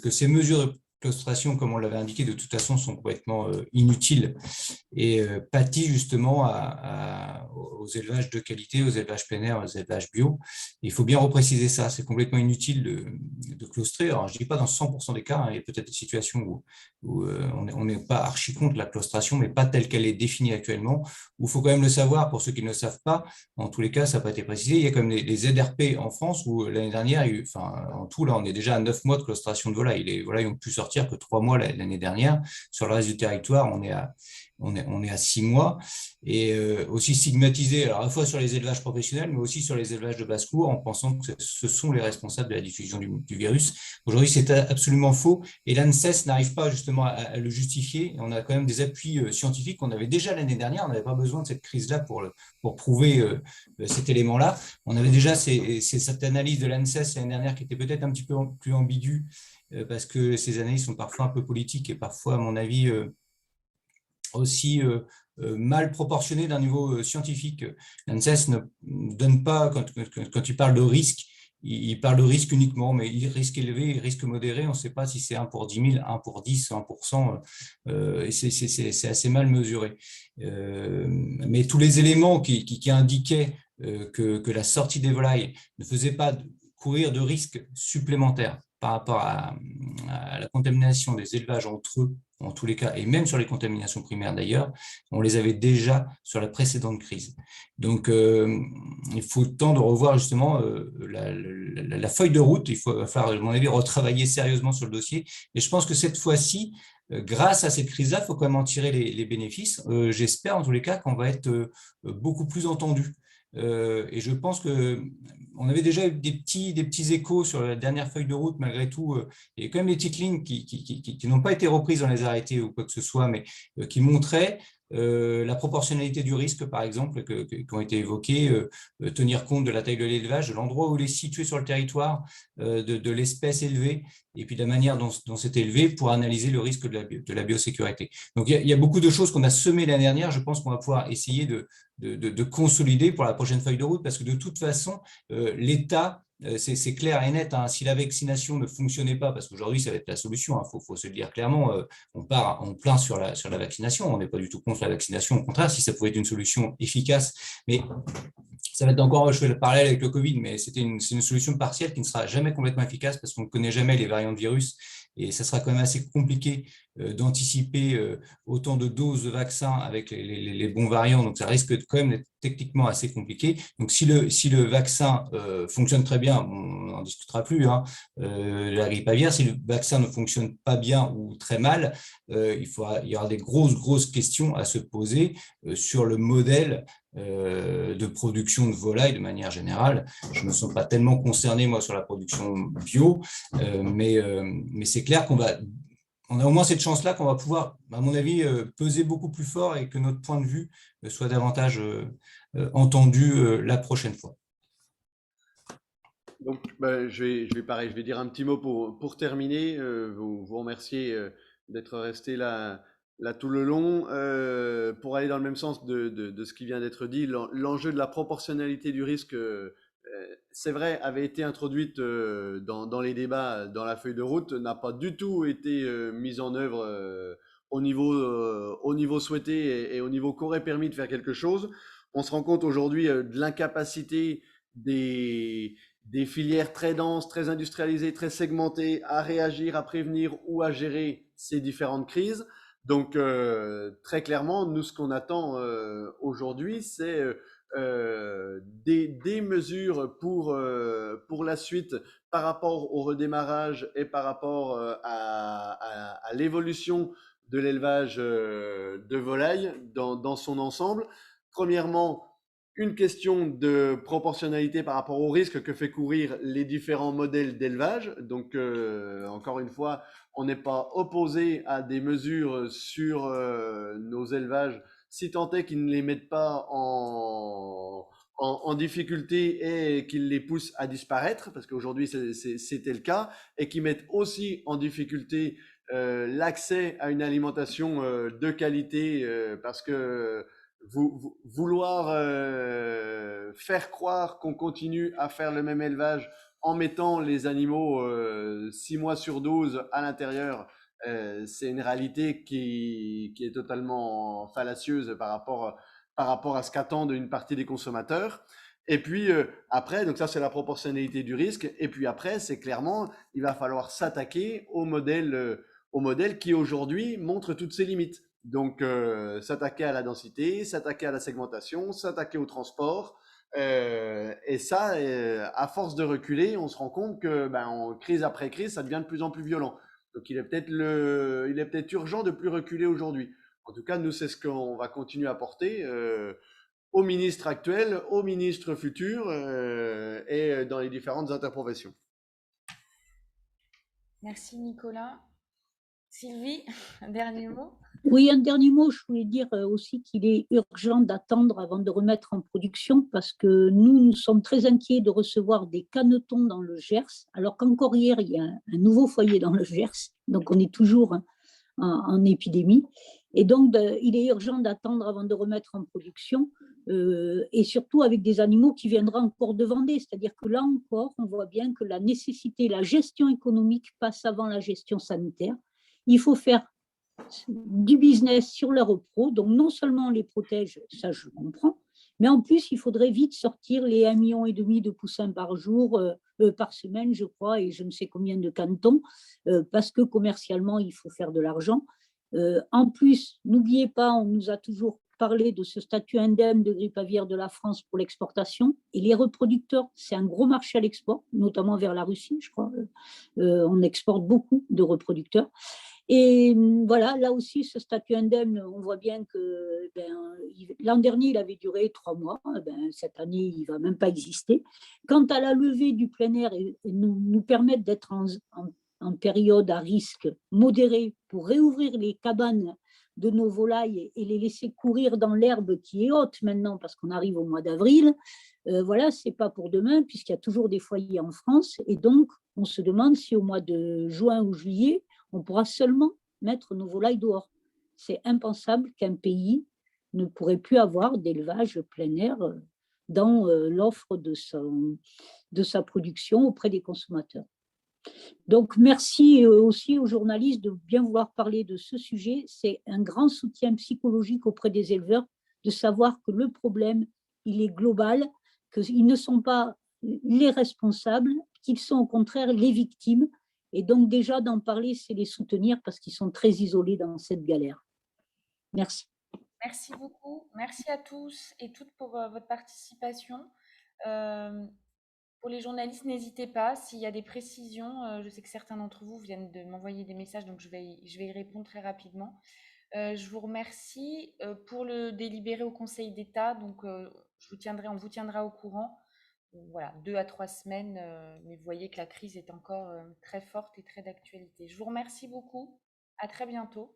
ces mesures de claustrations, comme on l'avait indiqué, de toute façon, sont complètement inutiles et pâtit justement aux élevages de qualité, aux élevages plein air, aux élevages bio. Et il faut bien repréciser ça, c'est complètement inutile de claustrer. Alors, je ne dis pas dans 100% des cas, hein, il y a peut-être des situations où on n'est pas archi contre la claustration, mais pas telle qu'elle est définie actuellement, où il faut quand même le savoir, pour ceux qui ne le savent pas, en tous les cas, ça n'a pas été précisé, il y a comme des ZRP en France, où l'année dernière, en tout, là, on est déjà à 9 mois de claustration de volailles. Les volailles ont pu sortir que 3 mois l'année dernière. Sur le reste du territoire, on est à 6 mois, et aussi stigmatisé, alors à la fois sur les élevages professionnels, mais aussi sur les élevages de basse-cour, en pensant que ce sont les responsables de la diffusion du virus. Aujourd'hui, c'est absolument faux, et l'ANSES n'arrive pas justement à le justifier. On a quand même des appuis scientifiques qu'on avait déjà l'année dernière, on n'avait pas besoin de cette crise-là pour prouver cet élément-là. On avait déjà cette analyse de l'ANSES l'année dernière qui était peut-être un petit peu plus ambiguë, parce que ces analyses sont parfois un peu politiques et parfois, à mon avis, aussi mal proportionné d'un niveau scientifique. L'ANSES ne donne pas, quand il parle de risque, il parle de risque uniquement, mais risque élevé, risque modéré, on ne sait pas si c'est 1 pour 10 000, 1 pour 10, 1%, et c'est assez mal mesuré. Mais tous les éléments qui indiquaient que la sortie des volailles ne faisait pas courir de risques supplémentaires par rapport à la contamination des élevages entre eux, en tous les cas, et même sur les contaminations primaires d'ailleurs, on les avait déjà sur la précédente crise. Donc, il faut le temps de revoir justement la feuille de route. Il va falloir, à mon avis, retravailler sérieusement sur le dossier. Et je pense que cette fois-ci, grâce à cette crise-là, il faut quand même en tirer les bénéfices. J'espère en tous les cas qu'on va être beaucoup plus entendu. Et je pense qu'on avait déjà eu des petits échos sur la dernière feuille de route, malgré tout. Il y a quand même des petites lignes qui n'ont pas été reprises dans les arrêtés ou quoi que ce soit, mais qui montraient la proportionnalité du risque, par exemple, qui ont été évoquées, tenir compte de la taille de l'élevage, de l'endroit où il est situé sur le territoire, de l'espèce élevée, et puis de la manière dont c'est élevé pour analyser le risque de la biosécurité. Donc, il y a beaucoup de choses qu'on a semées l'année dernière. Je pense qu'on va pouvoir essayer de consolider pour la prochaine feuille de route, parce que de toute façon, l'État, c'est clair et net, hein, si la vaccination ne fonctionnait pas, parce qu'aujourd'hui, ça va être la solution, il faut se le dire clairement, on part en plein sur la vaccination, on n'est pas du tout contre la vaccination, au contraire, si ça pouvait être une solution efficace, mais ça va être encore, je fais le parallèle avec le Covid, mais c'est une solution partielle qui ne sera jamais complètement efficace parce qu'on ne connaît jamais les variants de virus et ça sera quand même assez compliqué d'anticiper autant de doses de vaccins avec les bons variants, donc ça risque quand même d'être techniquement assez compliqué. Donc si le vaccin fonctionne très bien, on n'en discutera plus, hein, la grippe aviaire, si le vaccin ne fonctionne pas bien ou très mal, il y aura des grosses questions à se poser sur le modèle de production de volailles de manière générale. Je ne me sens pas tellement concerné, moi, sur la production bio, mais c'est clair qu'on a au moins cette chance-là qu'on va pouvoir, à mon avis, peser beaucoup plus fort et que notre point de vue soit davantage entendu la prochaine fois. Donc, je vais dire un petit mot pour terminer, vous remercier d'être resté là tout le long. Pour aller dans le même sens de ce qui vient d'être dit, l'enjeu de la proportionnalité du risque, c'est vrai, avait été introduite dans les débats, dans la feuille de route, n'a pas du tout été mise en œuvre au niveau souhaité et au niveau qu'aurait permis de faire quelque chose. On se rend compte aujourd'hui de l'incapacité des filières très denses, très industrialisées, très segmentées à réagir, à prévenir ou à gérer ces différentes crises. Donc, très clairement, nous, ce qu'on attend aujourd'hui, c'est des mesures pour la suite par rapport au redémarrage et par rapport à l'évolution de l'élevage de volailles dans son ensemble. Premièrement, une question de proportionnalité par rapport au risque que fait courir les différents modèles d'élevage. Donc, encore une fois, on n'est pas opposé à des mesures sur nos élevages, si tant est qu'ils ne les mettent pas en difficulté et qu'ils les poussent à disparaître, parce qu'aujourd'hui c'était le cas, et qui mettent aussi en difficulté l'accès à une alimentation de qualité, parce que vouloir faire croire qu'on continue à faire le même élevage en mettant les animaux 6 mois sur 12 à l'intérieur, C'est une réalité qui est totalement fallacieuse par rapport à ce qu'attendent une partie des consommateurs. Et puis après, donc ça c'est la proportionnalité du risque. Et puis après, c'est clairement, il va falloir s'attaquer au modèle qui aujourd'hui montre toutes ses limites. Donc s'attaquer à la densité, s'attaquer à la segmentation, s'attaquer au transport. Et ça, à force de reculer, on se rend compte que en crise après crise, ça devient de plus en plus violent. Donc il est peut-être urgent de plus reculer aujourd'hui. En tout cas, nous, c'est ce qu'on va continuer à porter au ministre actuel, au ministre futur et dans les différentes interprofessions. Merci Nicolas. Sylvie, un dernier mot? Oui, un dernier mot, je voulais dire aussi qu'il est urgent d'attendre avant de remettre en production parce que nous sommes très inquiets de recevoir des canetons dans le Gers, alors qu'encore hier, il y a un nouveau foyer dans le Gers, donc on est toujours en épidémie. Et donc, il est urgent d'attendre avant de remettre en production et surtout avec des animaux qui viendraient encore de Vendée. C'est-à-dire que là encore, on voit bien que la nécessité, la gestion économique passe avant la gestion sanitaire. Il faut faire du business sur leur repro, donc non seulement on les protège, ça je comprends, mais en plus il faudrait vite sortir les 1,5 million de poussins par jour, par semaine je crois, et je ne sais combien de canetons, parce que commercialement il faut faire de l'argent. En plus, n'oubliez pas, on nous a toujours parlé de ce statut indemne de grippe aviaire de la France pour l'exportation, et les reproducteurs, c'est un gros marché à l'export, notamment vers la Russie, je crois. On exporte beaucoup de reproducteurs. Et voilà, là aussi, ce statut indemne, on voit bien que l'an dernier, il avait duré 3 mois. Cette année, il ne va même pas exister. Quant à la levée du plein air, et nous permettre d'être en période à risque modéré pour réouvrir les cabanes de nos volailles et les laisser courir dans l'herbe qui est haute maintenant parce qu'on arrive au mois d'avril, voilà, ce n'est pas pour demain puisqu'il y a toujours des foyers en France. Et donc, on se demande si au mois de juin ou juillet, on pourra seulement mettre nos volailles dehors. C'est impensable qu'un pays ne pourrait plus avoir d'élevage plein air dans l'offre de sa production auprès des consommateurs. Donc, merci aussi aux journalistes de bien vouloir parler de ce sujet. C'est un grand soutien psychologique auprès des éleveurs de savoir que le problème, il est global, qu'ils ne sont pas les responsables, qu'ils sont au contraire les victimes. Et donc, déjà, d'en parler, c'est les soutenir parce qu'ils sont très isolés dans cette galère. Merci. Merci beaucoup. Merci à tous et toutes pour votre participation. Pour les journalistes, n'hésitez pas. S'il y a des précisions, je sais que certains d'entre vous viennent de m'envoyer des messages, donc je vais y répondre très rapidement. Je vous remercie pour le délibéré au Conseil d'État. Donc, on vous tiendra au courant. Voilà, 2 à 3 semaines, mais vous voyez que la crise est encore très forte et très d'actualité. Je vous remercie beaucoup. À très bientôt.